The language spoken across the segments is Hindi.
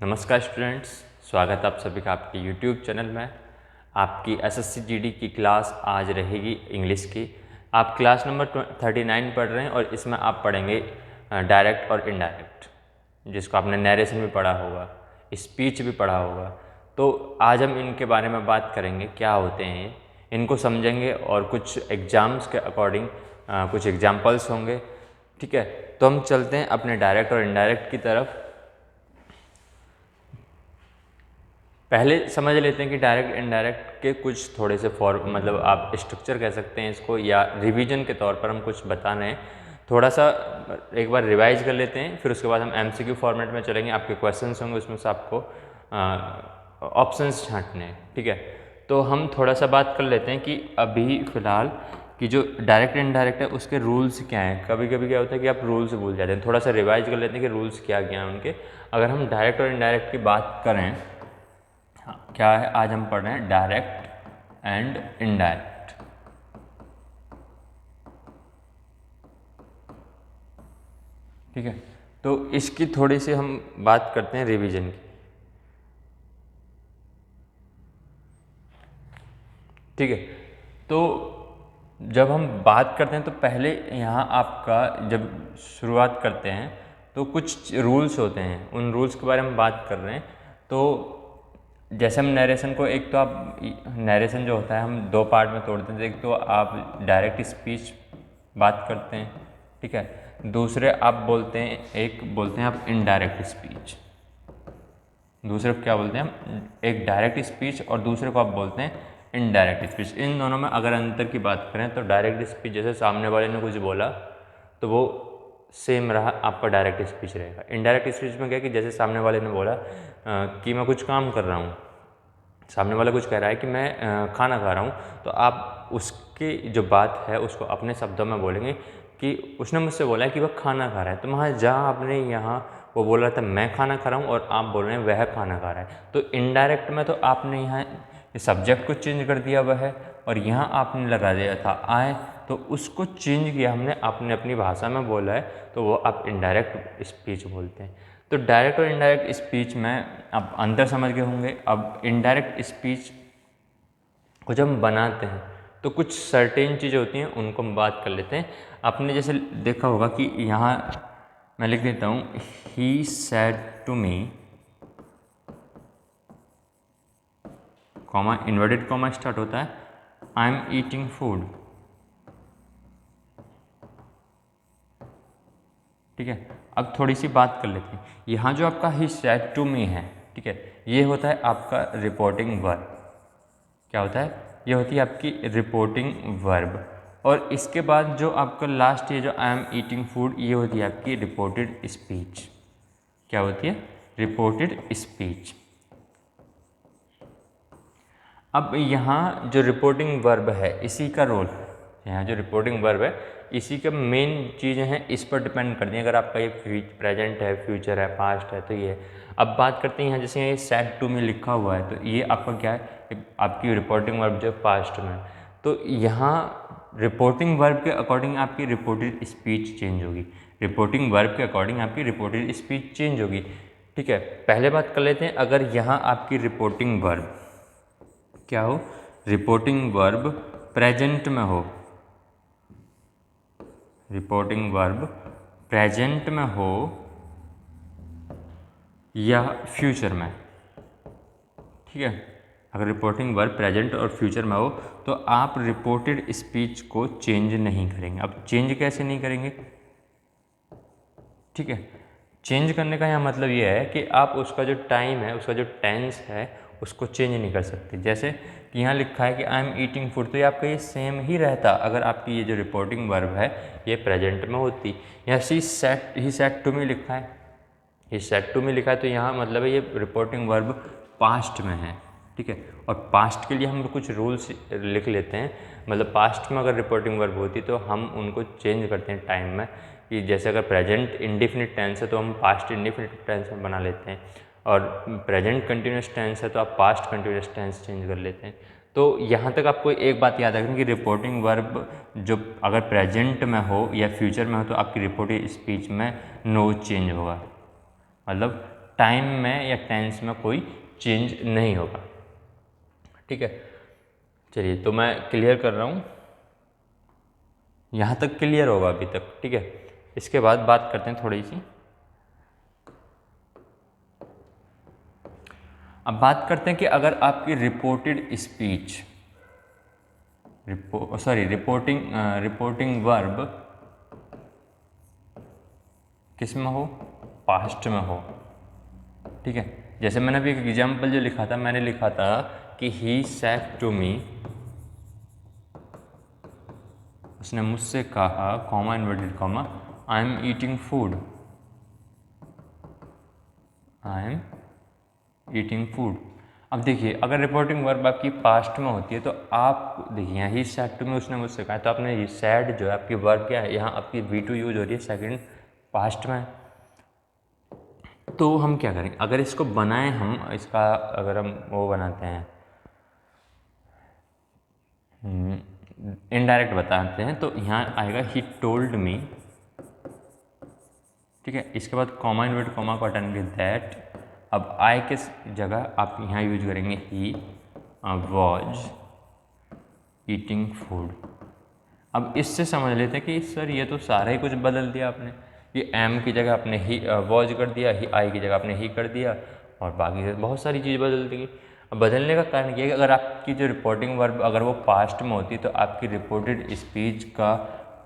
नमस्कार स्टूडेंट्स, स्वागत है आप सभी का आपके YouTube चैनल में। आपकी SSC GD की क्लास आज रहेगी इंग्लिश की। आप क्लास नंबर 39 पढ़ रहे हैं और इसमें आप पढ़ेंगे डायरेक्ट और इनडायरेक्ट, जिसको आपने नरेशन भी पढ़ा होगा, स्पीच भी पढ़ा होगा। तो आज हम इनके बारे में बात करेंगे, क्या होते हैं ये, इनको समझेंगे और कुछ एग्ज़ाम्स के अकॉर्डिंग कुछ एग्जाम्पल्स होंगे। ठीक है, तो हम चलते हैं अपने डायरेक्ट और इनडायरेक्ट की तरफ। पहले समझ लेते हैं कि डायरेक्ट इनडायरेक्ट के कुछ थोड़े से मतलब आप स्ट्रक्चर कह सकते हैं इसको, या रिवीजन के तौर पर हम कुछ बता रहे हैं। थोड़ा सा एक बार रिवाइज कर लेते हैं, फिर उसके बाद हम MCQ फॉर्मेट में चलेंगे। आपके क्वेश्चंस होंगे, उसमें से आपको ऑप्शंस छांटने हैं। ठीक है, तो हम थोड़ा सा बात कर लेते हैं कि अभी फ़िलहाल कि जो डायरेक्ट इनडायरेक्ट है उसके रूल्स क्या हैं। कभी कभी क्या होता है कि आप रूल्स भूल जाते हैं, थोड़ा सा रिवाइज कर लेते हैं कि रूल्स क्या क्या हैं उनके। अगर हम डायरेक्ट और इनडायरेक्ट की बात करें, क्या है, आज हम पढ़ रहे हैं डायरेक्ट एंड इनडायरेक्ट। ठीक है, तो इसकी थोड़ी सी हम बात करते हैं रिवीजन की। ठीक है, तो जब हम बात करते हैं तो पहले यहाँ आपका जब शुरुआत करते हैं तो कुछ रूल्स होते हैं, उन रूल्स के बारे में बात कर रहे हैं। तो जैसे हम नरेशन को, एक तो आप नरेशन जो होता है हम दो पार्ट में तोड़ते हैं। एक तो आप डायरेक्ट स्पीच बात करते हैं, ठीक है। दूसरे आप बोलते हैं, एक बोलते हैं आप इनडायरेक्ट स्पीच। दूसरे को क्या बोलते हैं हम, एक डायरेक्ट स्पीच, और दूसरे को आप बोलते हैं इनडायरेक्ट स्पीच। इन दोनों में अगर अंतर की बात करें तो डायरेक्ट स्पीच जैसे सामने वाले ने कुछ बोला तो वो सेम रहा, आपका डायरेक्ट स्पीच रहेगा। इनडायरेक्ट स्पीच में क्या कि जैसे सामने वाले ने बोला कि मैं कुछ काम कर रहा हूँ, सामने वाला कुछ कह रहा है कि मैं खाना खा रहा हूँ, तो आप उसकी जो बात है उसको अपने शब्दों में बोलेंगे कि उसने मुझसे बोला है कि वह खाना खा रहा है। तो वहाँ जहाँ आपने यहाँ वो बोल रहा था मैं खाना खा रहा हूँ और आप बोल रहे हैं वह खाना खा रहा है, तो इनडायरेक्ट में तो आपने यहाँ सब्जेक्ट को चेंज कर दिया हुआ है और यहाँ आपने लगा दिया था आए, तो उसको चेंज किया हमने, आपने अपनी भाषा में बोला है, तो वो आप इनडायरेक्ट स्पीच बोलते हैं। तो डायरेक्ट और इनडायरेक्ट स्पीच में आप अंतर समझ गए होंगे। अब इनडायरेक्ट स्पीच को जब हम बनाते हैं तो कुछ सर्टेन चीज़ें होती हैं, उनको हम बात कर लेते हैं। आपने जैसे देखा होगा कि यहाँ मैं लिख देता हूँ, he said to me, comma inverted comma start होता है, आई एम ईटिंग फूड। ठीक है, अब थोड़ी सी बात कर लेते हैं। यहाँ जो आपका ही सैड टू मी है, ठीक है, ये होता है आपका रिपोर्टिंग वर्ब। क्या होता है, ये होती है आपकी रिपोर्टिंग वर्ब। और इसके बाद जो आपका लास्ट ये जो आई एम ईटिंग फूड, ये होती है आपकी रिपोर्टेड स्पीच। क्या होती है, रिपोर्टेड स्पीच। अब यहाँ जो रिपोर्टिंग वर्ब है इसी का रोल, यहाँ जो रिपोर्टिंग वर्ब है इसी का मेन चीज़ें हैं, इस पर डिपेंड करती हैं। अगर आपका ये प्रेजेंट है, फ्यूचर है, पास्ट है, तो ये अब बात करते हैं यहाँ जैसे ये सैड टू में लिखा हुआ है, तो ये आपका क्या है, आपकी रिपोर्टिंग वर्ब जो पास्ट में। तो यहाँ रिपोर्टिंग वर्ब के अकॉर्डिंग आपकी रिपोर्टेड स्पीच चेंज होगी, रिपोर्टिंग वर्ब के अकॉर्डिंग आपकी रिपोर्टेड स्पीच चेंज होगी। ठीक है, पहले बात कर लेते हैं, अगर यहाँ आपकी रिपोर्टिंग वर्ब क्या हो, रिपोर्टिंग वर्ब प्रेजेंट में हो, रिपोर्टिंग वर्ब प्रेजेंट में हो या फ्यूचर में, ठीक है, अगर रिपोर्टिंग वर्ब प्रेजेंट और फ्यूचर में हो तो आप रिपोर्टेड स्पीच को चेंज नहीं करेंगे। अब चेंज कैसे नहीं करेंगे, ठीक है, चेंज करने का यहाँ मतलब ये है कि आप उसका जो टाइम है, उसका जो टेंस है, उसको चेंज नहीं कर सकते। जैसे कि यहाँ लिखा है कि आई एम ईटिंग फूड, तो ये आपका ये सेम ही रहता अगर आपकी ये जो रिपोर्टिंग वर्ब है ये प्रेजेंट में होती। यहाँ ही सेट टू मी लिखा है, ये सेट टू मी लिखा है, तो यहाँ मतलब है ये रिपोर्टिंग वर्ब पास्ट में है। ठीक है, और पास्ट के लिए हम कुछ रूल्स लिख लेते हैं। मतलब पास्ट में अगर रिपोर्टिंग वर्ब होती तो हम उनको चेंज करते हैं टाइम में, कि जैसे अगर प्रेजेंट इंडिफिनिट टेंस है तो हम पास्ट इंडिफिनिट टेंस में बना लेते हैं, और प्रेजेंट कंटिन्यूस टेंस है तो आप पास्ट कंटिन्यूस टेंस चेंज कर लेते हैं। तो यहाँ तक आपको एक बात याद रखनी कि रिपोर्टिंग वर्ब जो अगर प्रेजेंट में हो या फ्यूचर में हो तो आपकी रिपोर्टिंग स्पीच में नो चेंज होगा। मतलब टाइम में या टेंस में कोई चेंज नहीं होगा। ठीक है, चलिए तो मैं क्लियर कर रहा हूँ, यहाँ तक क्लियर होगा अभी तक। ठीक है, इसके बाद बात करते हैं थोड़ी सी, अब बात करते हैं कि अगर आपकी रिपोर्टेड स्पीच रिपोर्टिंग वर्ब किस में हो, पास्ट में हो। ठीक है, जैसे मैंने अभी एक एग्जाम्पल जो लिखा था, मैंने लिखा था कि ही सेड टू मी, उसने मुझसे कहा, comma inverted comma, I am eating food, I am eating food. अब देखिए, अगर रिपोर्टिंग वर्ब आपकी पास्ट में होती है तो आप देखिए ही सेड टू मी, उसने मुझसे कहा, तो आपने ये सेड जो है आपकी वर्ब क्या है, यहाँ आपकी V2 यूज हो रही है, सेकंड पास्ट में। तो हम क्या करेंगे, अगर इसको बनाएं हम, इसका अगर हम वो बनाते हैं, इनडायरेक्ट बताते हैं, तो यहाँ आएगा ही टोल्ड मी। ठीक है, इसके बाद कॉमा इन्वर्टेड कॉमा को हटाएंगे दैट। अब आई किस जगह आप यहाँ यूज करेंगे, ही वॉज ईटिंग फूड। अब इससे समझ लेते हैं कि सर ये तो सारा ही कुछ बदल दिया आपने, ये एम की जगह आपने ही वॉज कर दिया, ही आई की जगह आपने ही कर दिया, और बाकी से बहुत सारी चीज़ बदल दी। अब बदलने का कारण ये है कि अगर आपकी जो रिपोर्टिंग वर्ब अगर वो पास्ट में होती तो आपकी रिपोर्टेड स्पीच का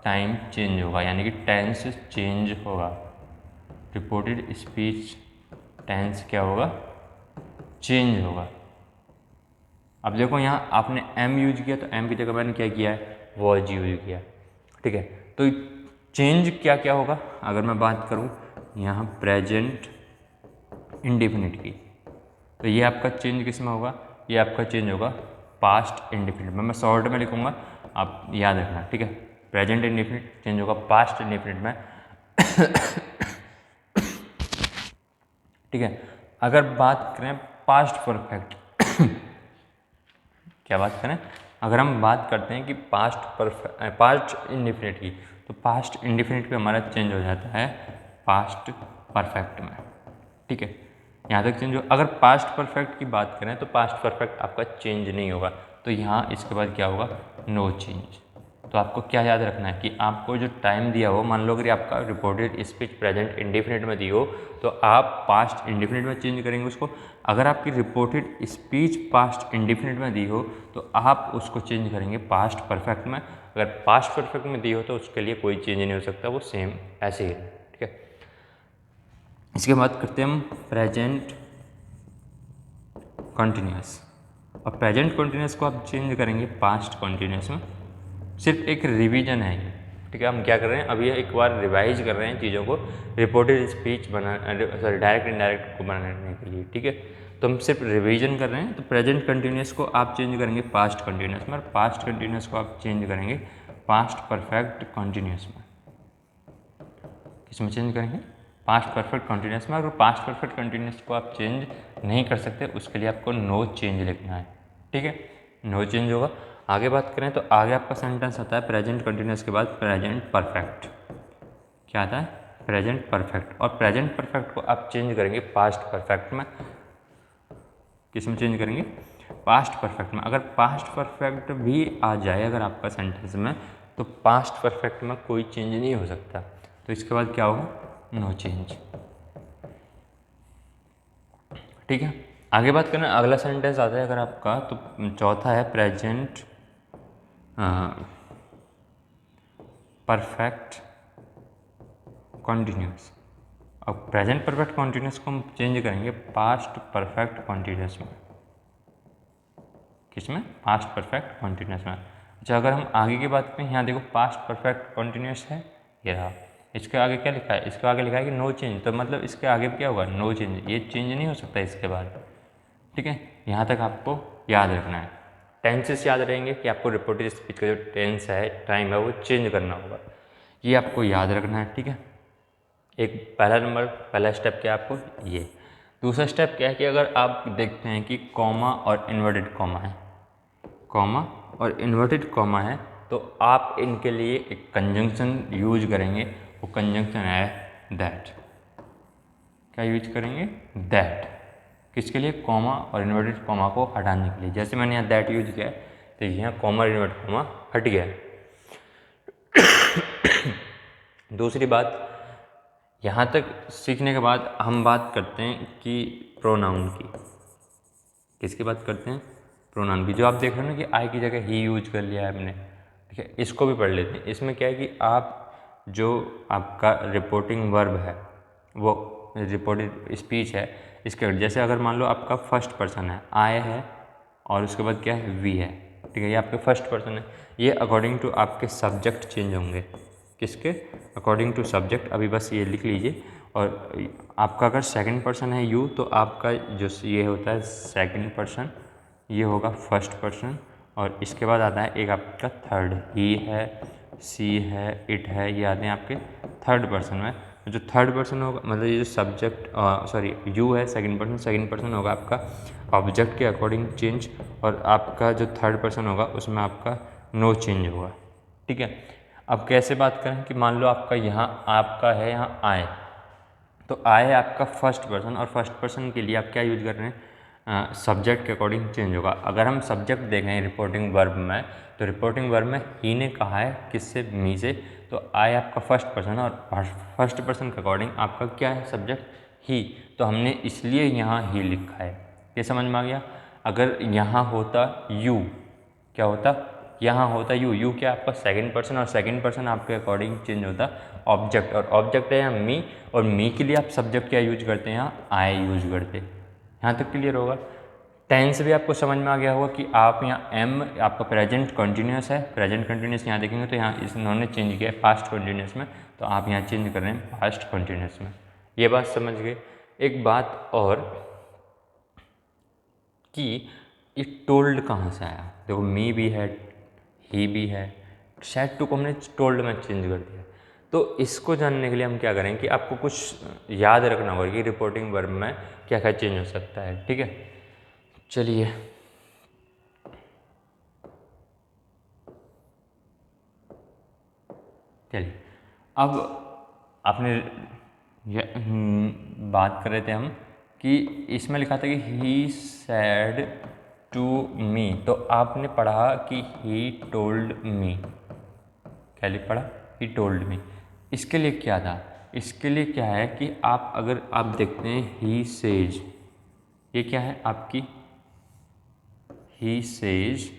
टाइम चेंज होगा, यानी कि टेंस चेंज होगा। रिपोर्टेड स्पीच टेंस क्या होगा, चेंज होगा। अब देखो यहाँ आपने एम यूज किया, तो एम की जगह मैंने क्या किया है, वॉज यूज किया। ठीक है, तो चेंज क्या क्या होगा, अगर मैं बात करूँ यहाँ प्रेजेंट इंडेफिनिट की, तो ये आपका चेंज किस में होगा, ये आपका चेंज होगा पास्ट इंडेफिनिट में। मैं शॉर्ट में लिखूँगा, आप याद रखना। ठीक है, प्रेजेंट इंडेफिनिट चेंज होगा पास्ट इंडेफिनिट में। ठीक है, अगर बात करें पास्ट परफेक्ट क्या बात करें, अगर हम बात करते हैं कि पास्ट इंडेफिनिट की, तो पास्ट इंडेफिनिट पे हमारा चेंज हो जाता है पास्ट परफेक्ट में। ठीक है, यहाँ तक चेंज हो। अगर पास्ट परफेक्ट की बात करें तो पास्ट परफेक्ट आपका चेंज नहीं होगा, तो यहाँ इसके बाद क्या होगा, नो चेंज। तो आपको क्या याद रखना है कि आपको जो टाइम दिया हो, मान लो अगर आपका रिपोर्टेड स्पीच प्रेजेंट इंडेफिनिट में दी हो तो आप पास्ट इंडेफिनिट में चेंज करेंगे उसको। अगर आपकी रिपोर्टेड स्पीच पास्ट इंडेफिनिट में दी हो तो आप उसको चेंज करेंगे पास्ट परफेक्ट में। अगर पास्ट परफेक्ट में दी हो तो उसके लिए कोई चेंज नहीं हो सकता, वो सेम ऐसे ही है। ठीक है, इसके बाद करते हैं हम प्रेजेंट कॉन्टिन्यूस। और प्रेजेंट कॉन्टिन्यूस को आप चेंज करेंगे पास्ट कॉन्टिन्यूस में। सिर्फ एक रिवीजन है ये। ठीक है, हम क्या कर रहे हैं, अभी एक बार रिवाइज कर रहे हैं चीज़ों को, रिपोर्टेड स्पीच डायरेक्ट इनडायरेक्ट को बनाने के लिए। ठीक है, तो हम सिर्फ रिवीजन कर रहे हैं। तो प्रेजेंट कंटिन्यूस को आप चेंज करेंगे पास्ट कंटिन्यूस में, और पास्ट कंटिन्यूस को आप चेंज करेंगे पास्ट परफेक्ट कंटिन्यूस में। किसमें चेंज करेंगे, पास्ट परफेक्ट कंटिन्यूस में। अगर पास्ट परफेक्ट कंटिन्यूस को आप चेंज नहीं कर सकते, उसके लिए आपको नो चेंज लिखना है। ठीक है, नो चेंज होगा। आगे बात करें तो आगे आपका सेंटेंस आता है प्रेजेंट कंटिन्यूस के बाद प्रेजेंट परफेक्ट। क्या आता है, प्रेजेंट परफेक्ट। और प्रेजेंट परफेक्ट को आप चेंज करेंगे पास्ट परफेक्ट में। किस में चेंज करेंगे, पास्ट परफेक्ट में। अगर पास्ट परफेक्ट भी आ जाए अगर आपका सेंटेंस में, तो पास्ट परफेक्ट में कोई चेंज नहीं हो सकता। तो इसके बाद क्या होगा, नो चेंज। ठीक है, आगे बात करें, अगला सेंटेंस आता है अगर आपका, तो चौथा है प्रेजेंट परफेक्ट कॉन्टिन्यूस। अब प्रेजेंट परफेक्ट कॉन्टिन्यूस को हम चेंज करेंगे पास्ट परफेक्ट कॉन्टिन्यूस में। किस में, पास्ट परफेक्ट कॉन्टिन्यूस में। अच्छा, अगर हम आगे की बात करें, यहाँ देखो पास्ट परफेक्ट कॉन्टिन्यूस है, ये रहा। इसके आगे क्या लिखा है, इसके आगे लिखा है कि नो चेंज, तो मतलब इसके आगे क्या होगा, नो चेंज। ये चेंज नहीं हो सकता इसके बाद। ठीक है, यहाँ तक आपको याद रखना है। टेंसेस याद रहेंगे कि आपको रिपोर्टेड स्पीच का जो टेंस है, टाइम है, वो चेंज करना होगा, ये आपको याद रखना है। ठीक है, एक पहला स्टेप क्या है आपको ये। दूसरा स्टेप क्या है कि अगर आप देखते हैं कि कॉमा और इन्वर्टेड कॉमा है, कॉमा और इन्वर्टेड कॉमा है, तो आप इनके लिए एक कंजंक्शन यूज करेंगे। वो कंजंक्शन है दैट। क्या यूज करेंगे, दैट। किसके लिए, कॉमा और इन्वर्टेड कॉमा को हटाने के लिए। जैसे मैंने यहाँ दैट यूज किया है तो यहाँ कॉमा और इन्वर्टेड कॉमा हट गया है। दूसरी बात, यहाँ तक सीखने के बाद हम बात करते हैं कि प्रोनाउन की। किसकी बात करते हैं, प्रोनाउन की। जो आप देख रहे हो ना कि आई की जगह ही यूज कर लिया है हमने, ठीक है, इसको भी पढ़ लेते हैं। इसमें क्या है कि आप जो आपका रिपोर्टिंग वर्ब है, वो रिपोर्टेड स्पीच है, इसके जैसे अगर मान लो आपका फर्स्ट पर्सन है, आई है और उसके बाद क्या है, वी है, ठीक है, ये आपके फर्स्ट पर्सन है। ये अकॉर्डिंग टू आपके सब्जेक्ट चेंज होंगे। किसके, अकॉर्डिंग टू सब्जेक्ट। अभी बस ये लिख लीजिए। और आपका अगर सेकंड पर्सन है यू, तो आपका जो ये होता है सेकंड पर्सन, ये होगा फर्स्ट पर्सन। और इसके बाद आता है एक आपका थर्ड, ही है, सी है, इट है, ये आते हैं आपके थर्ड पर्सन में। जो थर्ड पर्सन होगा, मतलब ये जो सब्जेक्ट सॉरी यू है सेकंड पर्सन होगा आपका ऑब्जेक्ट के अकॉर्डिंग चेंज। और आपका जो थर्ड पर्सन होगा उसमें आपका नो चेंज होगा, ठीक है। अब कैसे बात करें कि मान लो आपका यहाँ आपका है यहाँ आए, तो आए है आपका फर्स्ट पर्सन, और फर्स्ट पर्सन के लिए आप क्या यूज कर रहे हैं, सब्जेक्ट के अकॉर्डिंग चेंज होगा। अगर हम सब्जेक्ट देखें रिपोर्टिंग वर्ब में, तो रिपोर्टिंग वर्ब में ही ने कहा है किससे, मी से, तो आए आपका फर्स्ट पर्सन और फर्स्ट पर्सन के अकॉर्डिंग आपका क्या है सब्जेक्ट, ही। तो हमने इसलिए यहाँ ही लिखा है। ये समझ में आ गया। अगर यहाँ होता यू, क्या होता, यहाँ होता यू, यू क्या आपका सेकंड पर्सन, और सेकंड पर्सन आपके अकॉर्डिंग चेंज होता ऑब्जेक्ट, और ऑब्जेक्ट है यहाँ मी, और मी के लिए आप सब्जेक्ट क्या यूज करते हैं, यहाँ आई यूज करते हैं। यहाँ तक क्लियर होगा। टेंस भी आपको समझ में आ गया होगा कि आप यहाँ एम आपका प्रेजेंट कंटिन्यूस है, प्रेजेंट कंटिन्यूस यहाँ देखेंगे तो यहाँ इन्होंने चेंज किया है पास्ट कंटिन्यूस में, तो आप यहाँ चेंज कर रहे हैं पास्ट कंटिन्यूस में। ये बात समझ गए। एक बात और कि ये टोल्ड कहाँ से आया, देखो मी भी है, ही भी है, शायद टू को हमने टोल्ड में चेंज कर दिया। तो इसको जानने के लिए हम क्या करें कि आपको कुछ याद रखना होगा कि रिपोर्टिंग वर्ब में क्या क्या चेंज हो सकता है, ठीक है। चलिए अब आपने बात कर रहे थे हम कि इसमें लिखा था कि ही सैड टू मी, तो आपने पढ़ा कि ही टोल्ड मी, क्या लिख पढ़ा, ही टोल्ड मी। इसके लिए क्या था, इसके लिए क्या है कि आप अगर आप देखते हैं ही सेज, ये क्या है आपकी ही सेज,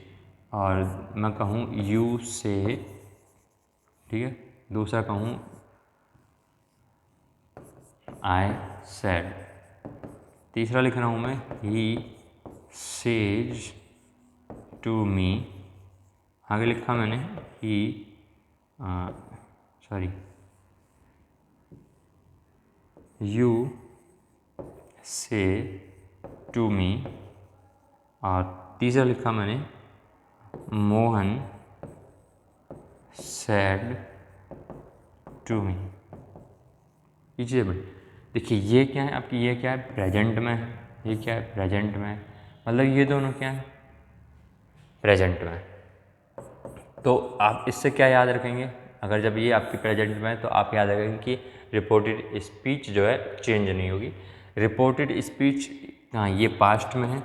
और मैं कहूँ यू से, ठीक है, दूसरा कहूँ आई सेड, तीसरा लिख रहा हूँ मैं ही सेज टू मी, आगे लिखा मैंने ही सॉरी यू से टू मी, और तीसरा लिखा मैंने मोहन सैड टू मी। ये चीज़ें बड़ी, देखिए ये क्या है आपकी, ये क्या है प्रेजेंट में, ये क्या है प्रेजेंट में, मतलब ये दोनों क्या है प्रेजेंट में। तो आप इससे क्या याद रखेंगे, अगर जब ये आपकी प्रेजेंट में है तो आप याद रखेंगे कि रिपोर्टेड स्पीच जो है चेंज नहीं होगी। रिपोर्टेड स्पीच हाँ ये पास्ट में है,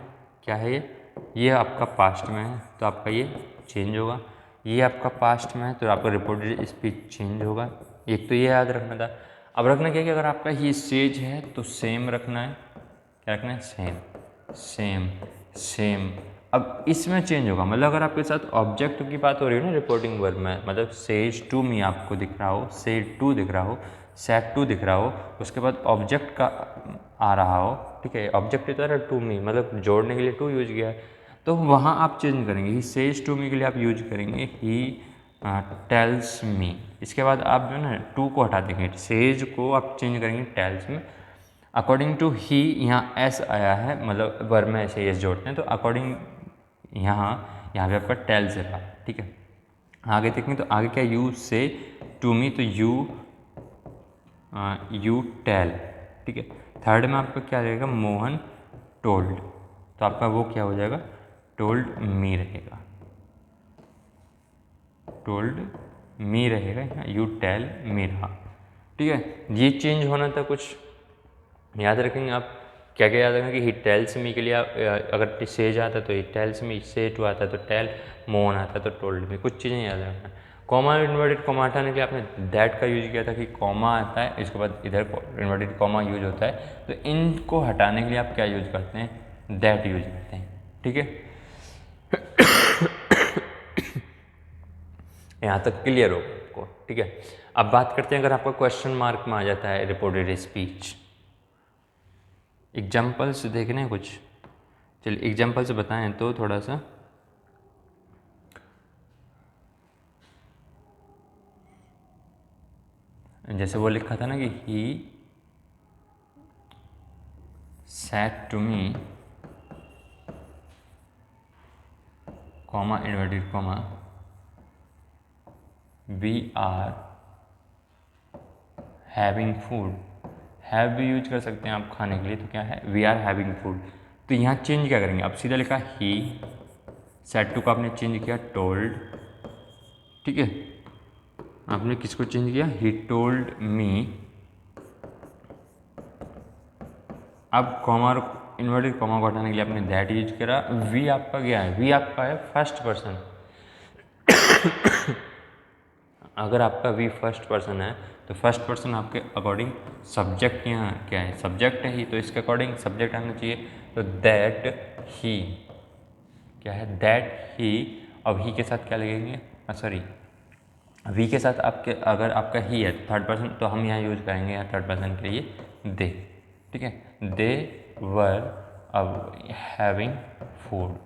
क्या है ये आपका पास्ट में है तो आपका ये चेंज होगा। ये आपका पास्ट में है तो आपका रिपोर्टेड स्पीच चेंज होगा। एक तो ये याद रखना था। अब रखना क्या है कि अगर आपका ये सेज है तो सेम रखना है, क्या रखना है सेम, सेम सेम। अब इसमें चेंज होगा, मतलब अगर आपके साथ ऑब्जेक्ट की बात हो रही है ना रिपोर्टिंग वर्ब में, मतलब सेज टू मी आपको दिख रहा हो, सेड टू दिख रहा हो, सेड टू दिख रहा हो, उसके बाद ऑब्जेक्ट का आ रहा हो, ठीक है, ऑब्जेक्ट की तरह टू मी मतलब जोड़ने के लिए टू यूज किया है, तो वहाँ आप चेंज करेंगे। ही सेज टू मी के लिए आप यूज करेंगे ही टेल्स मी। इसके बाद आप जो है ना टू को हटा देंगे, सेज को आप चेंज करेंगे टेल्स में। अकॉर्डिंग टू ही यहाँ एस आया है, मतलब वर्ब में ऐसे एस जोड़ते हैं, तो अकॉर्डिंग यहाँ पे आपका टेल्स है, ठीक है। आगे देखेंगे तो आगे क्या यू से टू मी, तो यू टेल, ठीक है। थर्ड में आपका क्या रहेगा मोहन टोल्ड, तो आपका वो क्या हो जाएगा टोल्ड मी रहेगा, टोल्ड मी रहेगा, यू टेल मी रहा, ठीक है। ये चेंज होना था कुछ, याद रखेंगे आप क्या क्या याद रखेंगे कि ही टेल्स मी के लिए आप अगर सेज आता है तो ही टेल्स मी, से टू आता है तो टेल, मोन आता है तो टोल्ड मी, कुछ चीज़ें याद रखना। कॉमा इन्वर्टेड कॉमा हटाने के लिए आपने दैट का यूज किया था कि कॉमा आता है, इसके बाद इधर इन्वर्टेड कॉमा यूज होता है, तो इनको हटाने के लिए आप क्या यूज करते हैं, दैट यूज करते हैं। ठीक है, यहाँ तक क्लियर हो आपको। ठीक है, अब बात करते हैं अगर आपका क्वेश्चन मार्क में आ जाता है रिपोर्टेड स्पीच, एग्जाम्पल्स देखने हैं कुछ, चलिए एग्जाम्पल्स बताएं तो थोड़ा सा। जैसे वो लिखा था ना कि he said to me comma inverted comma we are having food, have भी यूज कर सकते हैं आप खाने के लिए, तो क्या है वी आर हैविंग फूड। तो यहाँ चेंज क्या करेंगे, अब सीधा लिखा ही, सेड टू का आपने चेंज किया टोल्ड। ठीक है, आपने किसको चेंज किया, ही टोल्ड मी। अब कॉमा और इन्वर्टेड कॉमा को हटाने के लिए आपने दैट यूज करा। वी आपका क्या है, वी आपका है फर्स्ट पर्सन। अगर आपका वी फर्स्ट पर्सन है तो फर्स्ट पर्सन आपके अकॉर्डिंग सब्जेक्ट यहाँ क्या है, सब्जेक्ट है ही, तो इसके अकॉर्डिंग सब्जेक्ट आना चाहिए। तो दैट ही क्या है, दैट ही। अब ही के साथ क्या लगेंगे, सॉरी वी के साथ आपके अगर आपका ही है थर्ड पर्सन, तो हम यहाँ यूज करेंगे यहाँ थर्ड पर्सन के लिए दे। ठीक है, दे वर अब हैविंग फूड।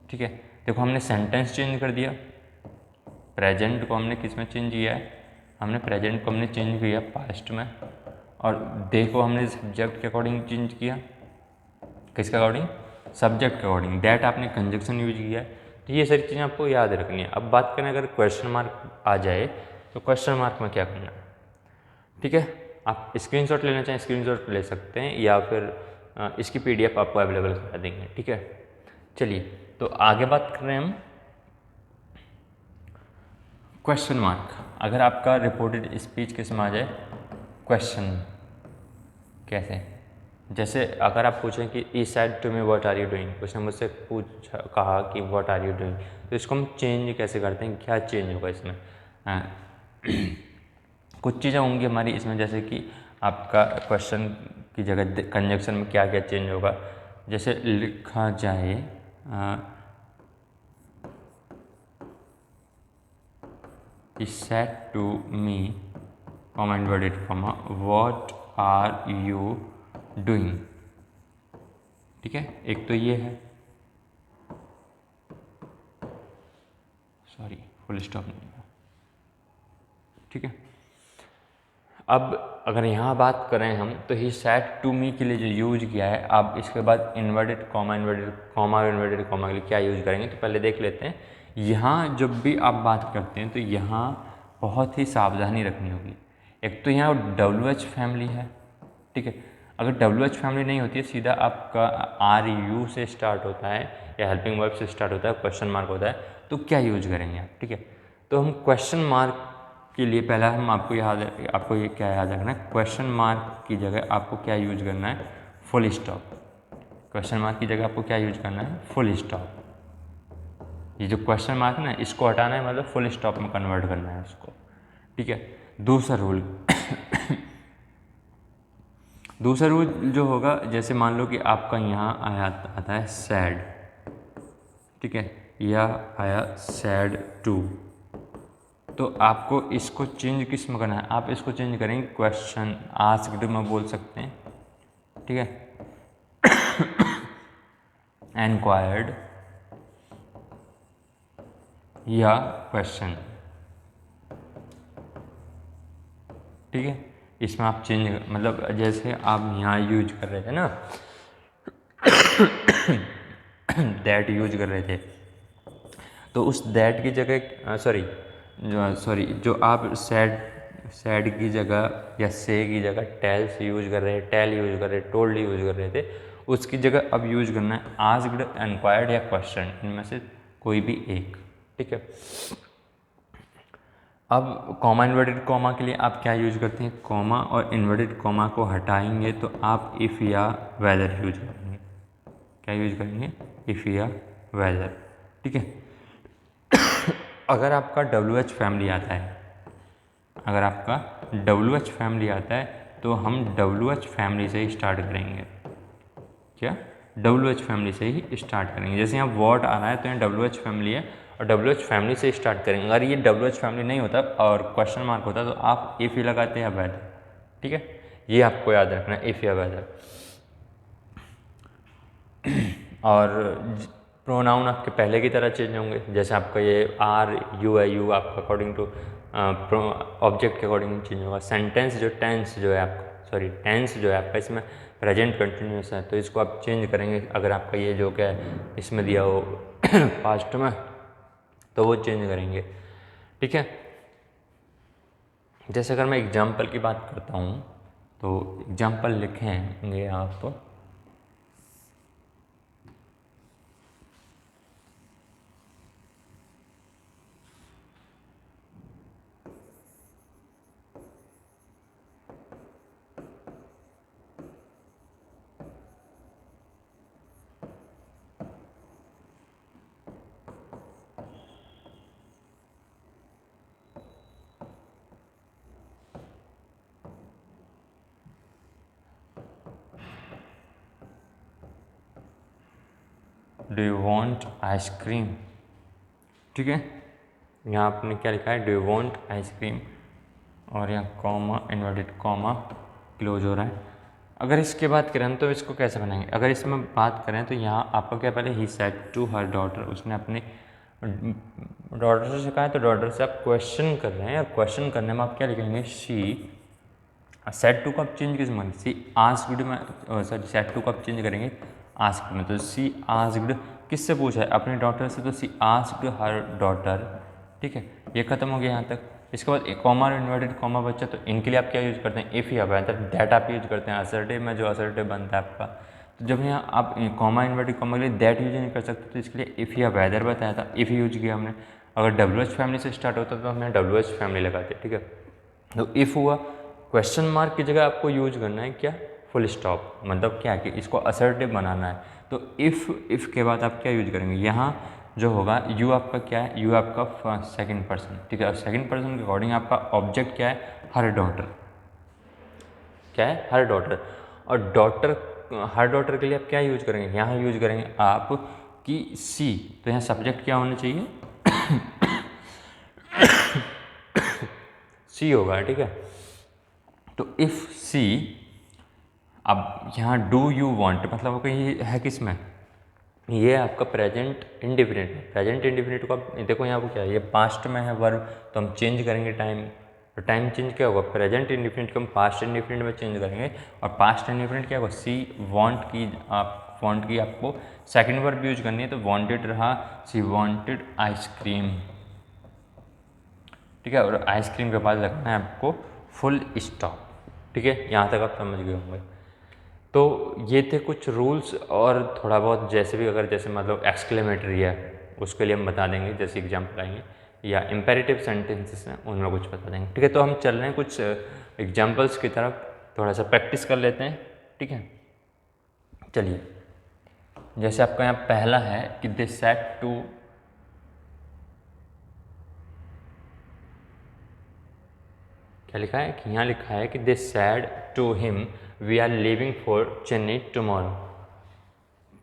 ठीक है, देखो हमने सेंटेंस चेंज कर दिया, प्रेजेंट को हमने किस में चेंज किया है, हमने प्रेजेंट को हमने चेंज किया पास्ट में, और दे को हमने सब्जेक्ट के अकॉर्डिंग चेंज किया, किसके अकॉर्डिंग, सब्जेक्ट के अकॉर्डिंग। दैट आपने कंजक्शन यूज किया है। तो ये सारी चीज़ें आपको याद रखनी है। अब बात करें अगर क्वेश्चन मार्क आ जाए तो क्वेश्चन मार्क में क्या करना है। ठीक है, आप स्क्रीनशॉट लेना चाहें स्क्रीनशॉट ले सकते हैं, या फिर इसकी PDF आपको अवेलेबल करा देंगे। ठीक है, चलिए तो आगे बात कर रहे हैं हम क्वेश्चन मार्क। अगर आपका रिपोर्टेड स्पीच किस में आ जाए, क्वेश्चन कैसे, जैसे अगर आप पूछें कि he said to me what are you doing, उसने मुझसे कहा कि व्हाट आर यू डूइंग, तो इसको हम चेंज कैसे करते हैं, क्या चेंज होगा इसमें। कुछ चीज़ें होंगी हमारी इसमें, जैसे कि आपका क्वेश्चन की जगह कंजक्शन में क्या क्या चेंज होगा। जैसे लिखा जाए he said to me comma inverted comma what are you doing। ठीक है, एक तो ये है, सॉरी फुल स्टॉप नहीं है। ठीक है, अब अगर यहाँ बात करें हम तो ही सैड टू मी के लिए जो यूज किया है, आप इसके बाद इन्वर्टेड कॉमा इन्वर्टेड कॉमा के लिए क्या यूज करेंगे, तो पहले देख लेते हैं। यहाँ जब भी आप बात करते हैं तो यहाँ बहुत ही सावधानी रखनी होगी। एक तो यहाँ WH फैमिली है। ठीक है, अगर WH फैमिली नहीं होती है, सीधा आपका RU से स्टार्ट होता है या हेल्पिंग वर्ब से स्टार्ट होता है, क्वेश्चन मार्क होता है, तो क्या यूज करेंगे आप। ठीक है, तो हम क्वेश्चन मार्क के लिए पहला हम आपको ये क्या याद रखना है, क्वेश्चन मार्क की जगह आपको क्या यूज करना है, फुल स्टॉप। क्वेश्चन मार्क की जगह आपको क्या यूज करना है, फुल स्टॉप। ये जो क्वेश्चन मार्क ना, इसको हटाना है, मतलब फुल स्टॉप में कन्वर्ट करना है उसको। ठीक है, दूसरा रूल दूसरा रूल जो होगा, जैसे मान लो कि आपका यहाँ आता है सैड। ठीक है, या आया सैड टू, तो आपको इसको चेंज किस में करना है, आप इसको चेंज करेंगे क्वेश्चन आस्क्ड में बोल सकते हैं। ठीक है, एनक्वायर्ड या क्वेश्चन। ठीक है, इसमें आप चेंज मतलब जैसे आप यहाँ यूज कर रहे थे ना दैट यूज कर रहे थे, तो उस दैट की जगह जो आप सैड की जगह या से की जगह टेल्स यूज कर रहे हैं, टेल यूज कर रहे हैं, टोल्ड यूज कर रहे थे, उसकी जगह अब यूज करना है आस्क्ड, एनक्वायर्ड या क्वेश्चन, इनमें से कोई भी एक। ठीक है, अब कॉमा इन्वर्टेड कॉमा के लिए आप क्या यूज करते हैं, कॉमा और इन्वर्टेड कॉमा को हटाएंगे तो आप इफ़ या वेदर यूज करेंगे। क्या यूज करेंगे, इफ़ या वेदर, ठीक है। अगर आपका WH फैमिली आता है, अगर आपका WH फैमिली आता है तो हम WH फैमिली से ही स्टार्ट करेंगे। क्या, WH फैमिली से ही स्टार्ट करेंगे। जैसे यहाँ वॉट आ रहा है तो यहाँ WH फैमिली है और WH फैमिली से स्टार्ट करेंगे। अगर ये WH फैमिली नहीं होता और क्वेश्चन मार्क होता तो आप इफ़ ही लगाते या वेदर, ठीक है। ये आपको याद रखना है, इफ़ या वेदर। और प्रोनाउन आपके पहले की तरह चेंज होंगे। जैसे आपका ये आर यू है, यू आपका अकॉर्डिंग टू ऑब्जेक्ट के अकॉर्डिंग चेंज होगा। सेंटेंस जो टेंस जो है आपका, सॉरी टेंस जो है आपका, इसमें प्रेजेंट कंटिन्यूस है तो इसको आप चेंज करेंगे। अगर आपका ये जो क्या है इसमें दिया हो पास्ट में तो वो चेंज करेंगे, ठीक है। जैसे अगर मैं एग्जाम्पल की बात करता हूँ तो एग्जाम्पल लिखेंगे आप, डू यू वॉन्ट आइसक्रीम, ठीक है। यहाँ आपने क्या लिखा है, डू यू वॉन्ट आइसक्रीम, और यहाँ कॉमा इन्वर्टेड कॉमा क्लोज हो रहा है। अगर इसके बात करें तो इसको कैसे बनाएंगे, अगर इसमें बात करें तो यहाँ आपका क्या, पहले ही सेड टू हर डॉटर, उसने अपने डॉटर से कहा है तो डॉटर से आप क्वेश्चन कर रहे हैं, और क्वेश्चन करने में आप क्या लिखेंगे, शी सेड टू को आप चेंज किस में, सी आस्क्ड में, सॉरी सेड टू को आप चेंज करेंगे आस्क्ड में। तो सी आस्क्ड किससे पूछा है, अपनी डॉटर से, तो सी आस्क्ड हर डॉटर, ठीक है। ये खत्म हो गया यहाँ तक। इसके बाद एक कॉमा और इन्वर्टेड कॉमा बच्चा, तो इनके लिए आप क्या यूज़ करते हैं, इफ़ या वेदर, दैट आप यूज करते हैं। असर्टिव में जो असर्टिव बनता है आपका, तो जब यहाँ आप कॉमा इन्वर्टेड कॉमा के लिए दैट यूज नहीं कर सकते तो इसके लिए इफ़ या वेदर बताया था, इफ़ यूज किया हमने। अगर WH फैमिली से स्टार्ट होता तो हमने WH फैमिली लगाते, ठीक है। तो इफ़ हुआ, क्वेश्चन मार्क की जगह आपको यूज करना है क्या, फुल स्टॉप, मतलब क्या कि इसको असर्टिव बनाना है। तो इफ़ के बाद आप क्या यूज करेंगे, यहाँ जो होगा यू आपका क्या है, यू आपका सेकंड पर्सन, ठीक है। और सेकंड पर्सन के अकॉर्डिंग आपका ऑब्जेक्ट क्या है, हर डॉटर, क्या है, हर डॉटर। और डॉटर, हर डॉटर के लिए आप क्या यूज करेंगे, यहाँ यूज करेंगे आप कि सी, तो यहाँ सब्जेक्ट क्या होना चाहिए, सी होगा, ठीक है। तो इफ़ सी, अब यहाँ डू यू वांट मतलब वो कहीं है किस में, ये आपका प्रेजेंट इंडिफिनिट है। प्रेजेंट इंडिफिनिट को आप देखो यहाँ को क्या है, ये पास्ट में है वर्ब, तो हम चेंज करेंगे टाइम। तो टाइम चेंज क्या होगा, प्रेजेंट इंडिफिनिट को हम पास्ट इंडिफिनिट में चेंज करेंगे। और पास्ट इंडिफिनिट क्या होगा, सी वांट की, आप वांट की आपको सेकंड वर्ब यूज करनी है, तो वांटेड रहा, सी वांटेड आइसक्रीम, ठीक है। और आइसक्रीम के बाद लगना है आपको फुल स्टॉप, ठीक है। यहाँ तक आप समझ गए होंगे। तो ये थे कुछ रूल्स, और थोड़ा बहुत जैसे भी, अगर जैसे मतलब एक्सक्लेमेटरी है उसके लिए हम बता देंगे, जैसे एग्जाम्पल आएंगे, या इम्पेरेटिव सेंटेंसेस हैं उनमें कुछ बता देंगे, ठीक है। तो हम चल रहे हैं कुछ एग्जाम्पल्स की तरफ, थोड़ा सा प्रैक्टिस कर लेते हैं, ठीक है। चलिए, जैसे आपका यहाँ पहला है कि दे सेड टू, क्या लिखा है कि यहाँ लिखा है कि they said to him we are living for Chennai tomorrow.